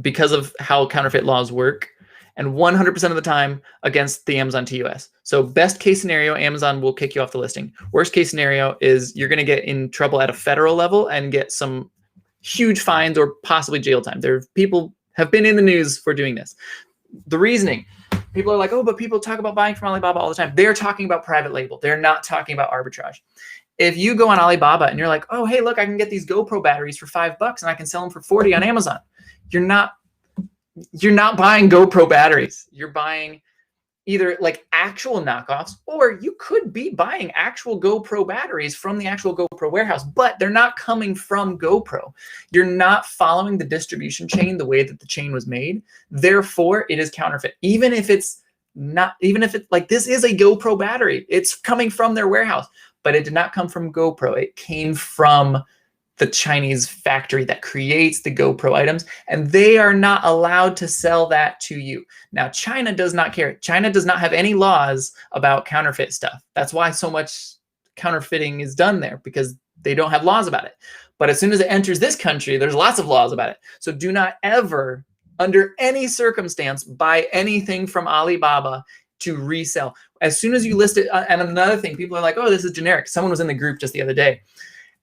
because of how counterfeit laws work, and 100% of the time against the Amazon TOS. So best case scenario, Amazon will kick you off the listing. Worst case scenario is you're going to get in trouble at a federal level and get some huge fines or possibly jail time. People have been in the news for doing this. The reasoning, people are like, oh, but people talk about buying from Alibaba all the time. They're talking about private label. They're not talking about arbitrage. If you go on Alibaba and you're like, oh, hey, look, I can get these GoPro batteries for $5 and I can sell them for 40 on Amazon. You're not buying GoPro batteries. You're buying either like actual knockoffs, or you could be buying actual GoPro batteries from the actual GoPro warehouse, but they're not coming from GoPro. You're not following the distribution chain the way that the chain was made. Therefore, it is counterfeit. Even if it's like this is a GoPro battery, it's coming from their warehouse, but it did not come from GoPro. It came from the Chinese factory that creates the GoPro items, and they are not allowed to sell that to you. Now, China does not care. China does not have any laws about counterfeit stuff. That's why so much counterfeiting is done there, because they don't have laws about it. But as soon as it enters this country, there's lots of laws about it. So do not ever, under any circumstance, buy anything from Alibaba to resell. As soon as you list it, and another thing, people are like, oh, this is generic. Someone was in the group just the other day,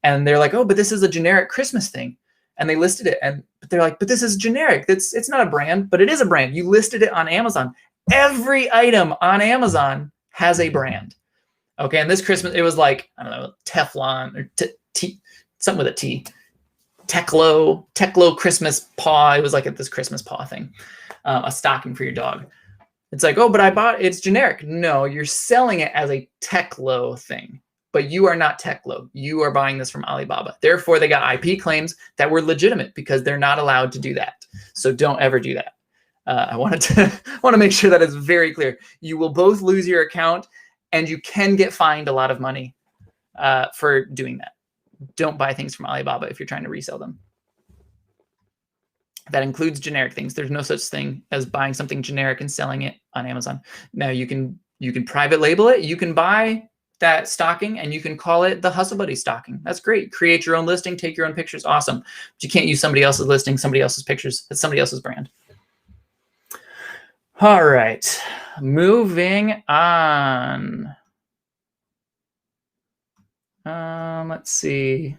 and they're like, oh, but this is a generic Christmas thing. And they listed it, and they're like, but this is generic. It's not a brand, but it is a brand. You listed it on Amazon. Every item on Amazon has a brand. Okay, and this Christmas, it was like, I don't know, Teflon or something with a T. Teklo Christmas paw. It was like this Christmas paw thing, a stocking for your dog. It's like, oh, but I bought it's generic. No, you're selling it as a Teklo thing, but you are not Teklo. You are buying this from Alibaba. Therefore, they got IP claims that were legitimate because they're not allowed to do that. So don't ever do that. I want to make sure that is very clear. You will both lose your account, and you can get fined a lot of money for doing that. Don't buy things from Alibaba if you're trying to resell them. That includes generic things. There's no such thing as buying something generic and selling it on Amazon. Now you can private label it. You can buy that stocking and you can call it the Hustle Buddy stocking. That's great. Create your own listing, take your own pictures. Awesome. But you can't use somebody else's listing, somebody else's pictures. It's somebody else's brand. All right. Moving on. Let's see.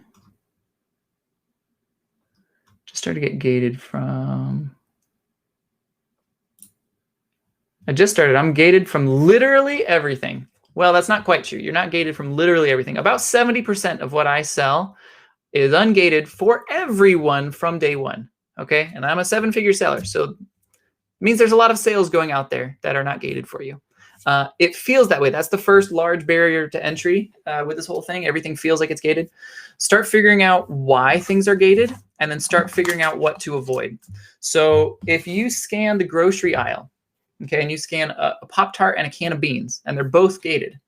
Just started to get gated from. I just started. I'm gated from literally everything. Well, that's not quite true. You're not gated from literally everything. About 70% of what I sell is ungated for everyone from day one. Okay. And I'm a 7-figure seller. So it means there's a lot of sales going out there that are not gated for you. It feels that way. That's the first large barrier to entry with this whole thing. Everything feels like it's gated. Start figuring out why things are gated and then start figuring out what to avoid. So if you scan the grocery aisle, okay, and you scan a Pop-Tart and a can of beans, and they're both gated,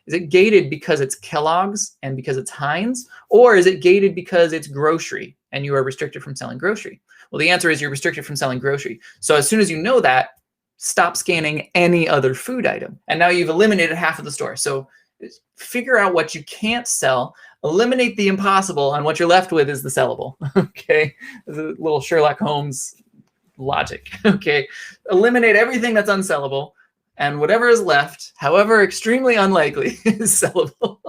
is it gated because it's Kellogg's and because it's Heinz, or is it gated because it's grocery and you are restricted from selling grocery? Well, the answer is you're restricted from selling grocery. So as soon as you know that, stop scanning any other food item. And now you've eliminated half of the store. So figure out what you can't sell, eliminate the impossible, and what you're left with is the sellable. Okay, this is a little Sherlock Holmes logic. Okay, eliminate everything that's unsellable, and whatever is left, however extremely unlikely, is sellable.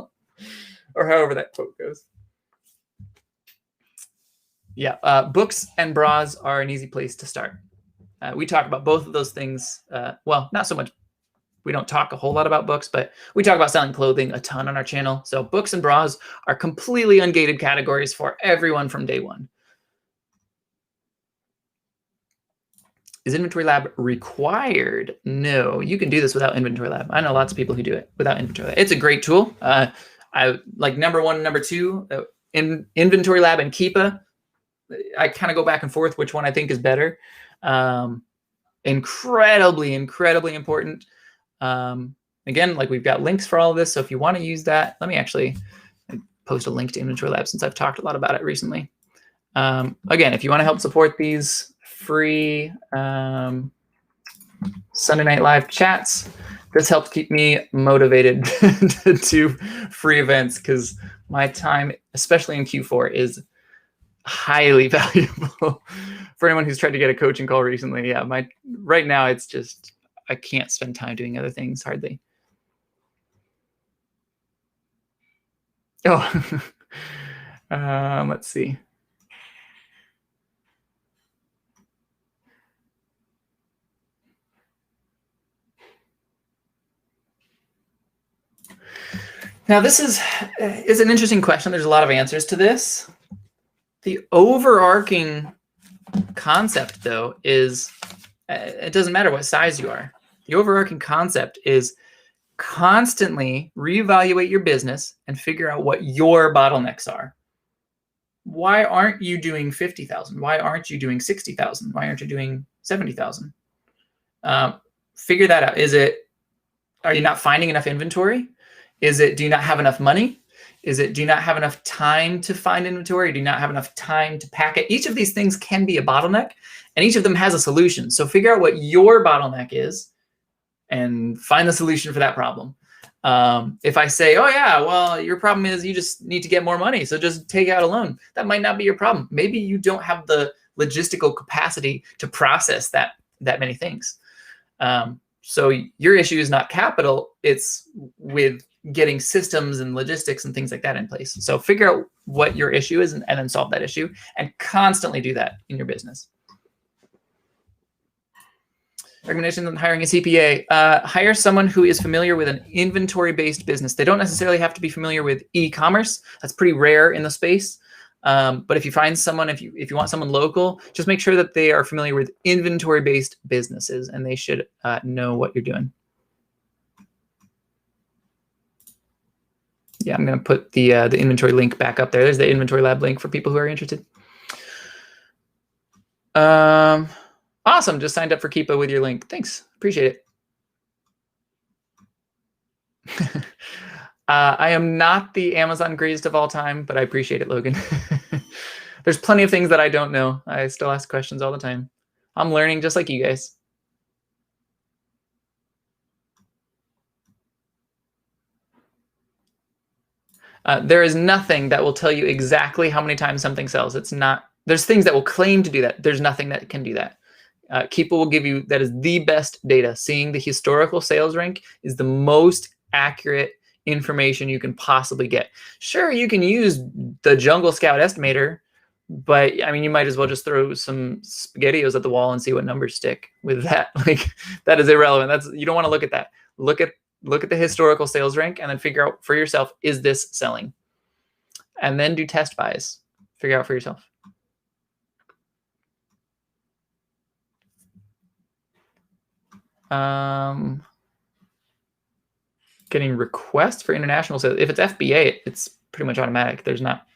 Or however that quote goes. Yeah, books and bras are an easy place to start. We talk about both of those things. Well, not so much. We don't talk a whole lot about books, but we talk about selling clothing a ton on our channel. So books and bras are completely ungated categories for everyone from day one. Is Inventory Lab required? No, you can do this without Inventory Lab. I know lots of people who do it without Inventory Lab. It's a great tool. I like number one, number two, in Inventory Lab and Keepa. I kind of go back and forth which one I think is better. Incredibly important. Again, like we've got links for all of this. So if you want to use that, let me actually post a link to Inventory Lab since I've talked a lot about it recently. Again, if you want to help support these free Sunday Night Live chats, this helps keep me motivated to do free events because my time, especially in Q4, is highly valuable. For anyone who's tried to get a coaching call recently, yeah, right now it's just I can't spend time doing other things hardly. Oh, let's see. Now this is an interesting question. There's a lot of answers to this. The overarching concept, though, is it doesn't matter what size you are. The overarching concept is constantly reevaluate your business and figure out what your bottlenecks are. Why aren't you doing 50,000? Why aren't you doing 60,000? Why aren't you doing 70,000? Figure that out. Are you not finding enough inventory? Do you not have enough money? Do you not have enough time to find inventory? Do you not have enough time to pack it? Each of these things can be a bottleneck, and each of them has a solution. So figure out what your bottleneck is and find the solution for that problem. If I say, oh yeah, well, your problem is you just need to get more money, so just take out a loan. That might not be your problem. Maybe you don't have the logistical capacity to process that many things. So your issue is not capital, it's with getting systems and logistics and things like that in place. So figure out what your issue is and then solve that issue, and constantly do that in your business. Recommendations on hiring a CPA. Hire someone who is familiar with an inventory-based business. They don't necessarily have to be familiar with e-commerce. That's pretty rare in the space. But if you find someone, if you want someone local, just make sure that they are familiar with inventory-based businesses, and they should know what you're doing. Yeah, I'm going to put the inventory link back up there. There's the inventory lab link for people who are interested. Awesome. Just signed up for Keepa with your link. Thanks. Appreciate it. I am not the Amazon greatest of all time, but I appreciate it, Logan. There's plenty of things that I don't know. I still ask questions all the time. I'm learning just like you guys. There is nothing that will tell you exactly how many times something sells. It's not. There's things that will claim to do that. There's nothing that can do that. Keepa will give you, that is the best data. Seeing the historical sales rank is the most accurate information you can possibly get. Sure, you can use the Jungle Scout estimator, but I mean, you might as well just throw some SpaghettiOs at the wall and see what numbers stick with that. Like, that is irrelevant. You don't want to look at that. Look at the historical sales rank and then figure out for yourself, is this selling? And then do test buys. Figure out for yourself. Getting requests for international sales. If it's FBA, it's pretty much automatic. There's not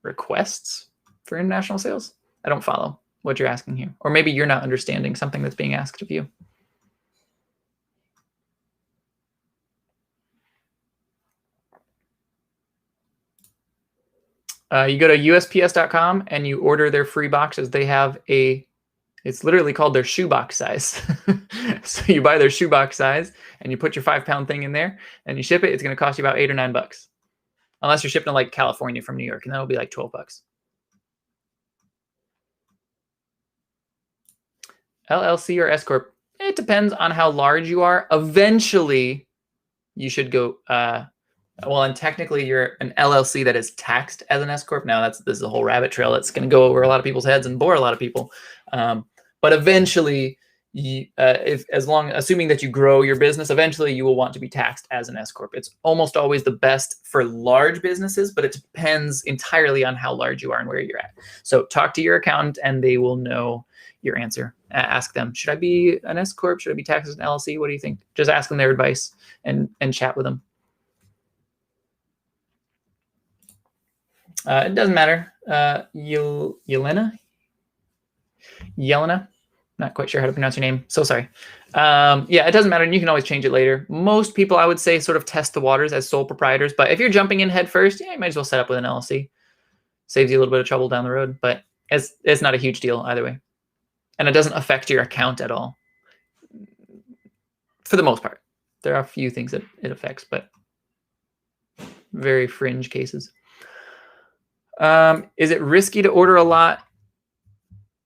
requests for international sales. I don't follow what you're asking here. Or maybe you're not understanding something that's being asked of you. You go to USPS.com and you order their free boxes. They have it's literally called their shoebox size. So you buy their shoebox size and you put your 5-pound thing in there and you ship it. It's going to cost you about $8 or $9, unless you're shipping to like California from New York, and that'll be like $12. LLC or S Corp? It depends on how large you are. Eventually, you should go. Well, and technically, you're an LLC that is taxed as an S Corp. Now, this is a whole rabbit trail that's going to go over a lot of people's heads and bore a lot of people. But eventually, assuming that you grow your business, eventually you will want to be taxed as an S Corp. It's almost always the best for large businesses, but it depends entirely on how large you are and where you're at. So talk to your accountant, and they will know your answer. Ask them, should I be an S Corp? Should I be taxed as an LLC? What do you think? Just ask them their advice and chat with them. It doesn't matter. Yelena, not quite sure how to pronounce your name. So sorry. Yeah, it doesn't matter. And you can always change it later. Most people, I would say, sort of test the waters as sole proprietors. But if you're jumping in head first, yeah, you might as well set up with an LLC. Saves you a little bit of trouble down the road, but it's not a huge deal either way. And it doesn't affect your account at all. For the most part. There are a few things that it affects, but very fringe cases. Is it risky to order a lot?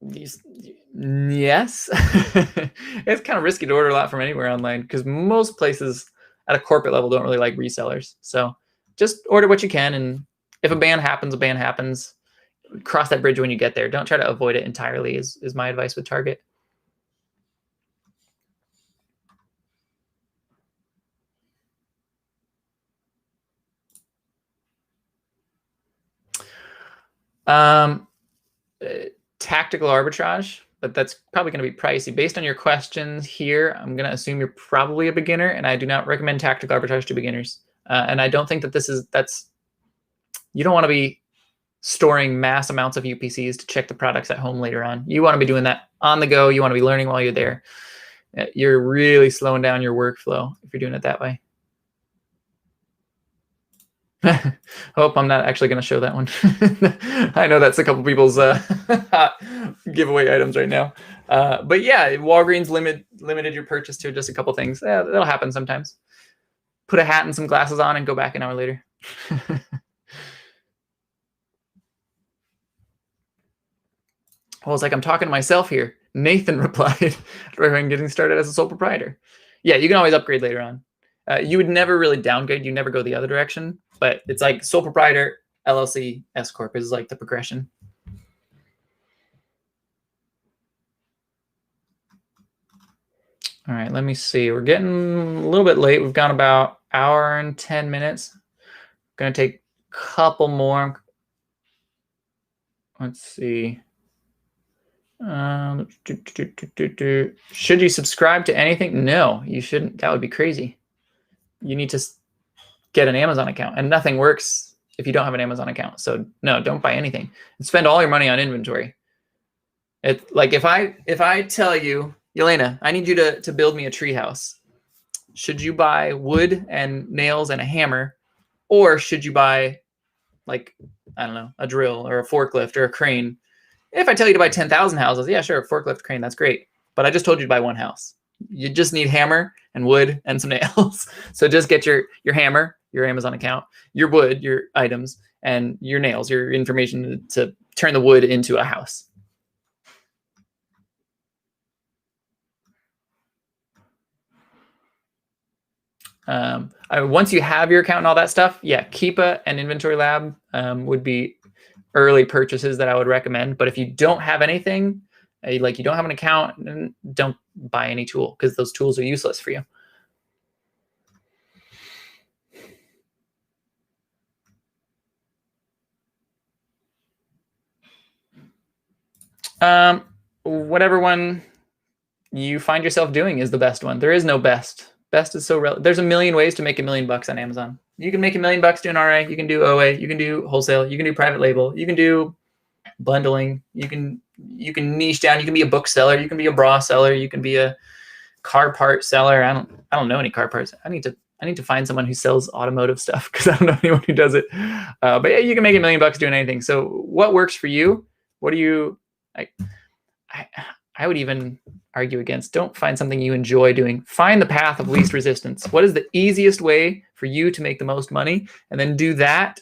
Yes. It's kind of risky to order a lot from anywhere online because most places at a corporate level don't really like resellers. So just order what you can, and if a ban happens, a ban happens. Cross that bridge when you get there. Don't try to avoid it entirely is my advice with Target. Tactical arbitrage, but that's probably going to be pricey. Based on your questions here, I'm going to assume you're probably a beginner, and I do not recommend tactical arbitrage to beginners. And I don't think that you don't want to be storing mass amounts of UPCs to check the products at home later on. You want to be doing that on the go. You want to be learning while you're there. You're really slowing down your workflow if you're doing it that way. Hope I'm not actually going to show that one. I know that's a couple people's giveaway items right now. But yeah, Walgreens limited your purchase to just a couple things. Yeah, that'll happen sometimes. Put a hat and some glasses on and go back an hour later. Well, it's like I'm talking to myself here. Nathan replied, getting started as a sole proprietor. Yeah, you can always upgrade later on. You would never really downgrade. You never go the other direction. But it's like sole proprietor, LLC, S Corp is like the progression. All right, let me see. We're getting a little bit late. We've gone about an hour and 10 minutes. Going to take a couple more. Let's see. Should you subscribe to anything? No, you shouldn't. That would be crazy. You need to get an Amazon account, and nothing works if you don't have an Amazon account. So no, don't buy anything and spend all your money on inventory. Like if I tell you, Yelena, I need you to build me a treehouse. Should you buy wood and nails and a hammer, or should you buy, like, I don't know, a drill or a forklift or a crane? If I tell you to buy 10,000 houses, yeah, sure, forklift, crane, that's great. But I just told you to buy one house. You just need hammer and wood and some nails. So just get your hammer, your Amazon account, your wood, your items, and your nails, your information to turn the wood into a house. Once you have your account and all that stuff, yeah, Keepa and Inventory Lab would be early purchases that I would recommend. But if you don't have anything, like you don't have an account, then don't buy any tool, because those tools are useless for you. Whatever one you find yourself doing is the best one. There is no best. Best is so relevant. There's a million ways to make $1 million on Amazon. You can make $1 million doing RA. You can do OA. You can do wholesale. You can do private label. You can do bundling. You can niche down. You can be a bookseller. You can be a bra seller. You can be a car part seller. I don't know any car parts. I need to find someone who sells automotive stuff, because I don't know anyone who does it. But yeah, you can make $1 million doing anything. So what works for you? What do you like? I would even argue against, don't find something you enjoy doing. Find the path of least resistance. What is the easiest way for you to make the most money? And then do that.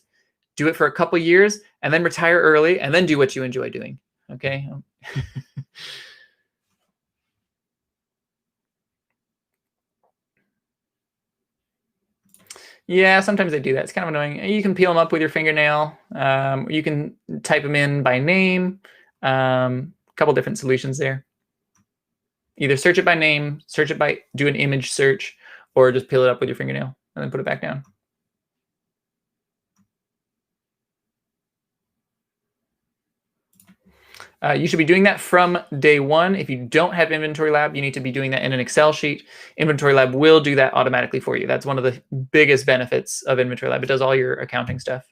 Do it for a couple years, and then retire early, and then do what you enjoy doing. Okay. Yeah, sometimes they do that. It's kind of annoying. You can peel them up with your fingernail. You can type them in by name. A couple different solutions there. Either search it by name, do an image search, or just peel it up with your fingernail and then put it back down. You should be doing that from day one. If you don't have Inventory Lab, you need to be doing that in an Excel sheet. Inventory Lab will do that automatically for you. That's one of the biggest benefits of Inventory Lab. It does all your accounting stuff.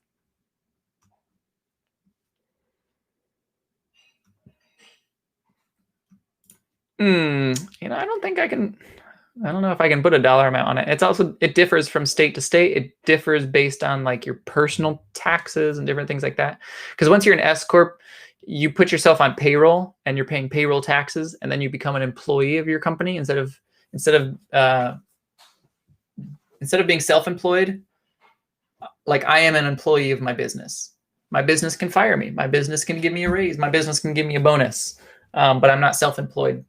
I don't think I can. I don't know if I can put a dollar amount on it. It differs from state to state. It differs based on like your personal taxes and different things like that. Because once you're an S corp, you put yourself on payroll and you're paying payroll taxes, and then you become an employee of your company instead of being self-employed. Like, I am an employee of my business. My business can fire me. My business can give me a raise. My business can give me a bonus, but I'm not self-employed.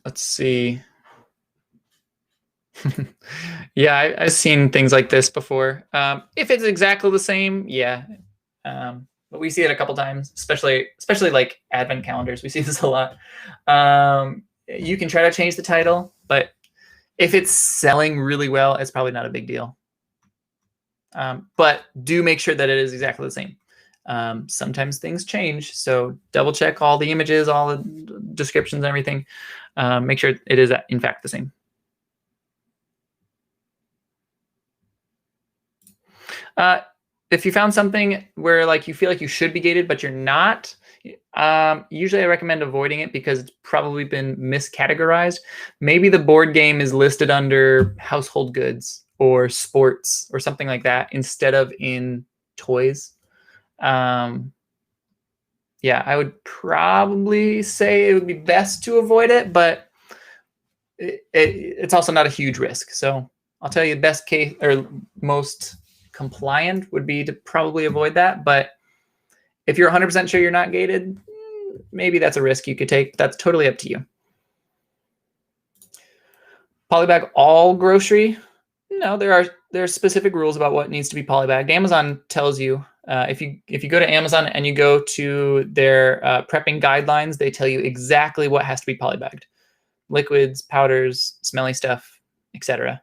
Let's see. Yeah, I've seen things like this before. If it's exactly the same, yeah. But we see it a couple times, especially like advent calendars. We see this a lot. You can try to change the title, but if it's selling really well, it's probably not a big deal. But do make sure that it is exactly the same. Sometimes things change, so double check all the images, all the descriptions, and everything. Make sure it is in fact the same. If you found something where like you feel like you should be gated but you're not, usually I recommend avoiding it because it's probably been miscategorized. Maybe the board game is listed under household goods or sports or something like that instead of in toys. Yeah, I would probably say it would be best to avoid it, but it's also not a huge risk. So I'll tell you the best case or most compliant would be to probably avoid that. But if you're 100% sure you're not gated, maybe that's a risk you could take. That's totally up to you. Polybag all grocery? No, there are specific rules about what needs to be polybagged. Amazon tells you, if you go to Amazon and you go to their prepping guidelines, they tell you exactly what has to be polybagged. liquids, powders, smelly stuff, etc.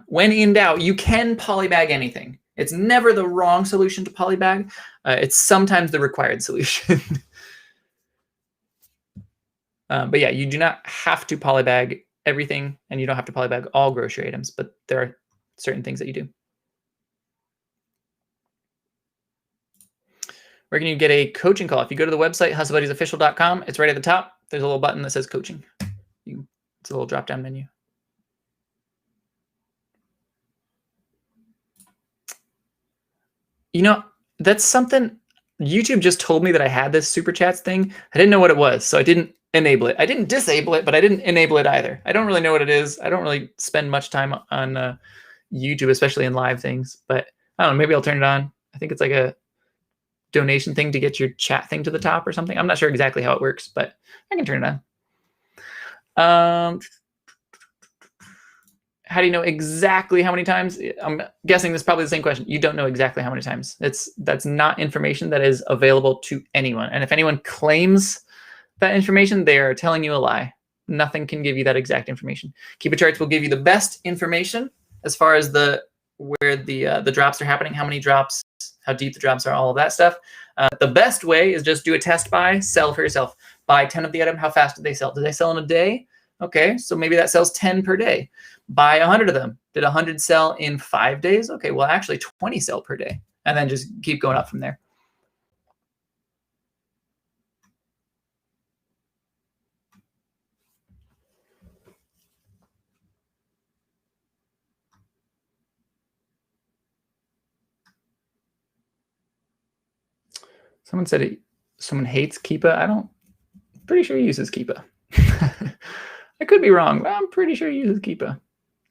When in doubt, you can polybag anything. It's never the wrong solution to polybag. It's sometimes the required solution. But yeah, you do not have to polybag everything, and you don't have to polybag all grocery items, but there are certain things that you do. Where can you get a coaching call? If you go to the website, hustlebuddiesofficial.com, it's right at the top. There's a little button that says coaching. It's a little drop-down menu. You know, that's something YouTube just told me that I had this super chats thing. I didn't know what it was, so I didn't enable it. I didn't disable it, but I didn't enable it either. I don't really know what it is. I don't really spend much time on YouTube, especially in live things, but I don't know, maybe I'll turn it on. I think it's like a donation thing to get your chat thing to the top or something. I'm not sure exactly how it works, but I can turn it on. How do you know exactly how many times? I'm guessing this is probably the same question. You don't know exactly how many times. That's not information that is available to anyone. And if anyone claims that information, they are telling you a lie. Nothing can give you that exact information. Keepa charts will give you the best information as far as where the drops are happening, how many drops, how deep the drops are, all of that stuff. The best way is just do a test buy, sell for yourself. Buy 10 of the item. How fast did they sell? Did they sell in a day? Okay, so maybe that sells 10 per day. Buy 100 of them. Did 100 sell in 5 days? Okay, well, actually 20 sell per day. And then just keep going up from there. Someone said someone hates Keepa. I'm pretty sure he uses Keepa. I could be wrong, but I'm pretty sure he uses Keepa.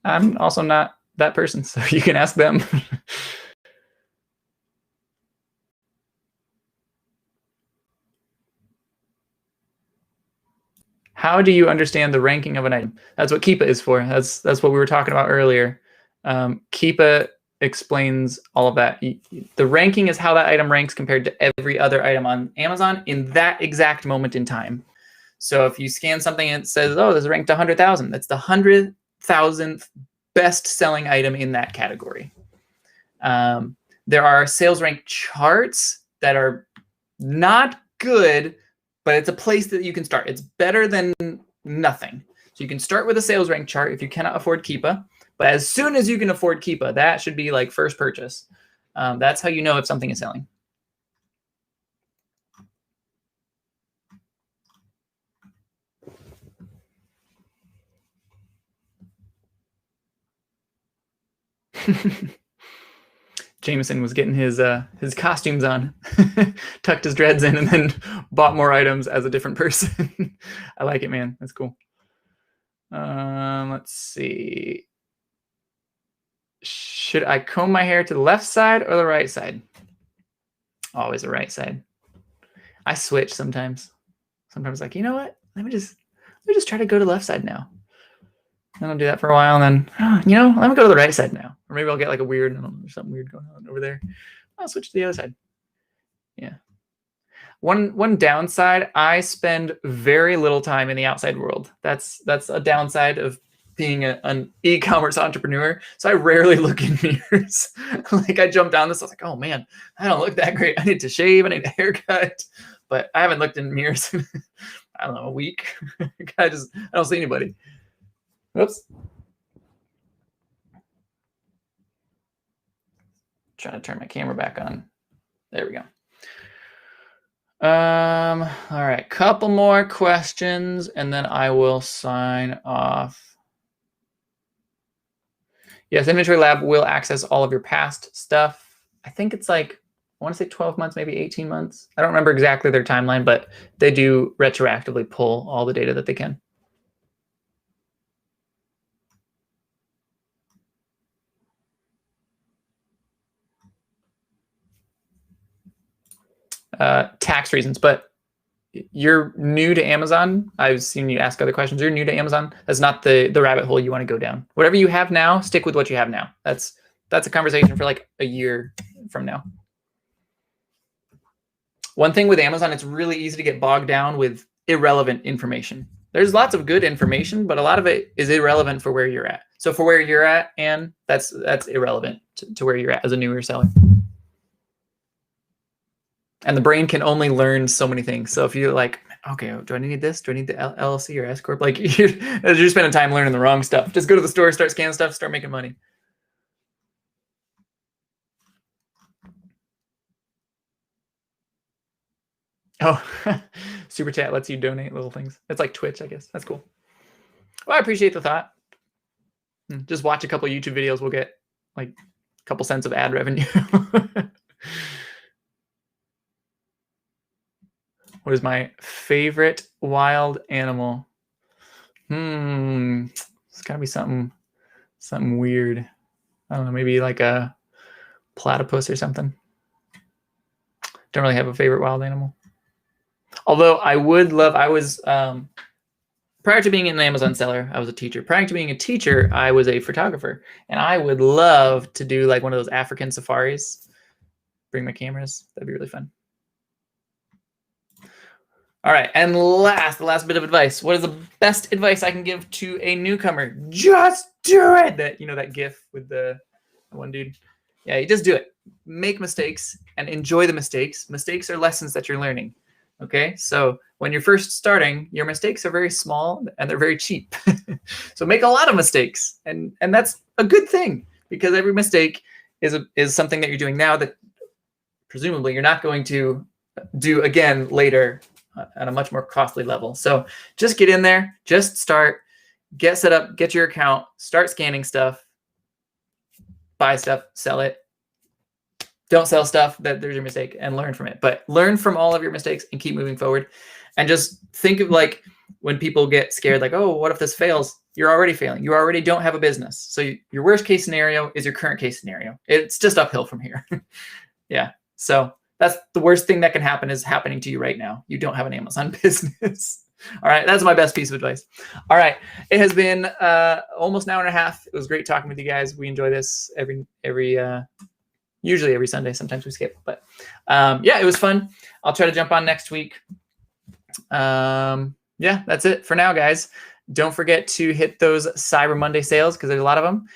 I'm also not that person, so you can ask them. How do you understand the ranking of an item? That's what Keepa is for. That's what we were talking about earlier. Keepa explains all of that. The ranking is how that item ranks compared to every other item on Amazon in that exact moment in time. So if you scan something and it says, oh, this is ranked 100,000, that's the 100,000th best-selling item in that category. There are sales rank charts that are not good, but it's a place that you can start. It's better than nothing. So you can start with a sales rank chart if you cannot afford Keepa. But as soon as you can afford Keepa, that should be like first purchase. That's how you know if something is selling. Jameson was getting his costumes on, tucked his dreads in, and then bought more items as a different person. I like it, man. That's cool. Let's see. Should I comb my hair to the left side or the right side? Always the right side. I switch sometimes. Sometimes like, you know what? Let me just try to go to the left side now. And I'll do that for a while, and then, you know, let me go to the right side now. Or maybe I'll get like a weird, I don't know, there's something weird going on over there. I'll switch to the other side. Yeah. One downside, I spend very little time in the outside world. That's a downside of being an e-commerce entrepreneur. So I rarely look in mirrors. Like I jumped down this, I was like, oh man, I don't look that great. I need to shave, I need a haircut. But I haven't looked in mirrors in, I don't know, a week. I don't see anybody. Oops. Trying to turn my camera back on. There we go. All right, couple more questions and then I will sign off. Yes, Inventory Lab will access all of your past stuff. I think it's like, I want to say 12 months, maybe 18 months. I don't remember exactly their timeline, but they do retroactively pull all the data that they can. Tax reasons, but you're new to Amazon. I've seen you ask other questions. You're new to Amazon. That's not the rabbit hole you want to go down. Whatever you have now, stick with what you have now. That's a conversation for like a year from now. One thing with Amazon, it's really easy to get bogged down with irrelevant information. There's lots of good information, but a lot of it is irrelevant for where you're at. So for where you're at, and that's irrelevant to where you're at as a newer seller. And the brain can only learn so many things. So if you're like, okay, do I need this? Do I need the LLC or S corp? Like you're spending time learning the wrong stuff. Just go to the store, start scanning stuff, start making money. Oh, super chat lets you donate little things. It's like Twitch, I guess. That's cool. Well, I appreciate the thought. Just watch a couple YouTube videos. We'll get like a couple cents of ad revenue. What is my favorite wild animal? It's gotta be something weird. I don't know, maybe like a platypus or something. Don't really have a favorite wild animal. Although I was prior to being an Amazon seller, I was a teacher. Prior to being a teacher, I was a photographer, and I would love to do like one of those African safaris. Bring my cameras. That'd be really fun. All right, and the last bit of advice. What is the best advice I can give to a newcomer? Just do it. That GIF with the one dude. Yeah, you just do it. Make mistakes and enjoy the mistakes. Mistakes are lessons that you're learning. Okay, so when you're first starting, your mistakes are very small and they're very cheap. So make a lot of mistakes, and that's a good thing, because every mistake is something that you're doing now that presumably you're not going to do again later at a much more costly level. So just get in there, just start, get set up, get your account, start scanning stuff, buy stuff, sell it. Don't sell stuff that there's a mistake, and learn from it. But learn from all of your mistakes and keep moving forward. And just think of like when people get scared, like, oh, what if this fails? You're already failing. You already don't have a business. So your worst case scenario is your current case scenario. It's just uphill from here. Yeah. So that's the worst thing that can happen is happening to you right now. You don't have an Amazon business. All right. That's my best piece of advice. All right. It has been almost an hour and a half. It was great talking with you guys. We enjoy this usually every Sunday. Sometimes we skip, but yeah, it was fun. I'll try to jump on next week. Yeah, that's it for now, guys. Don't forget to hit those Cyber Monday sales, because there's a lot of them.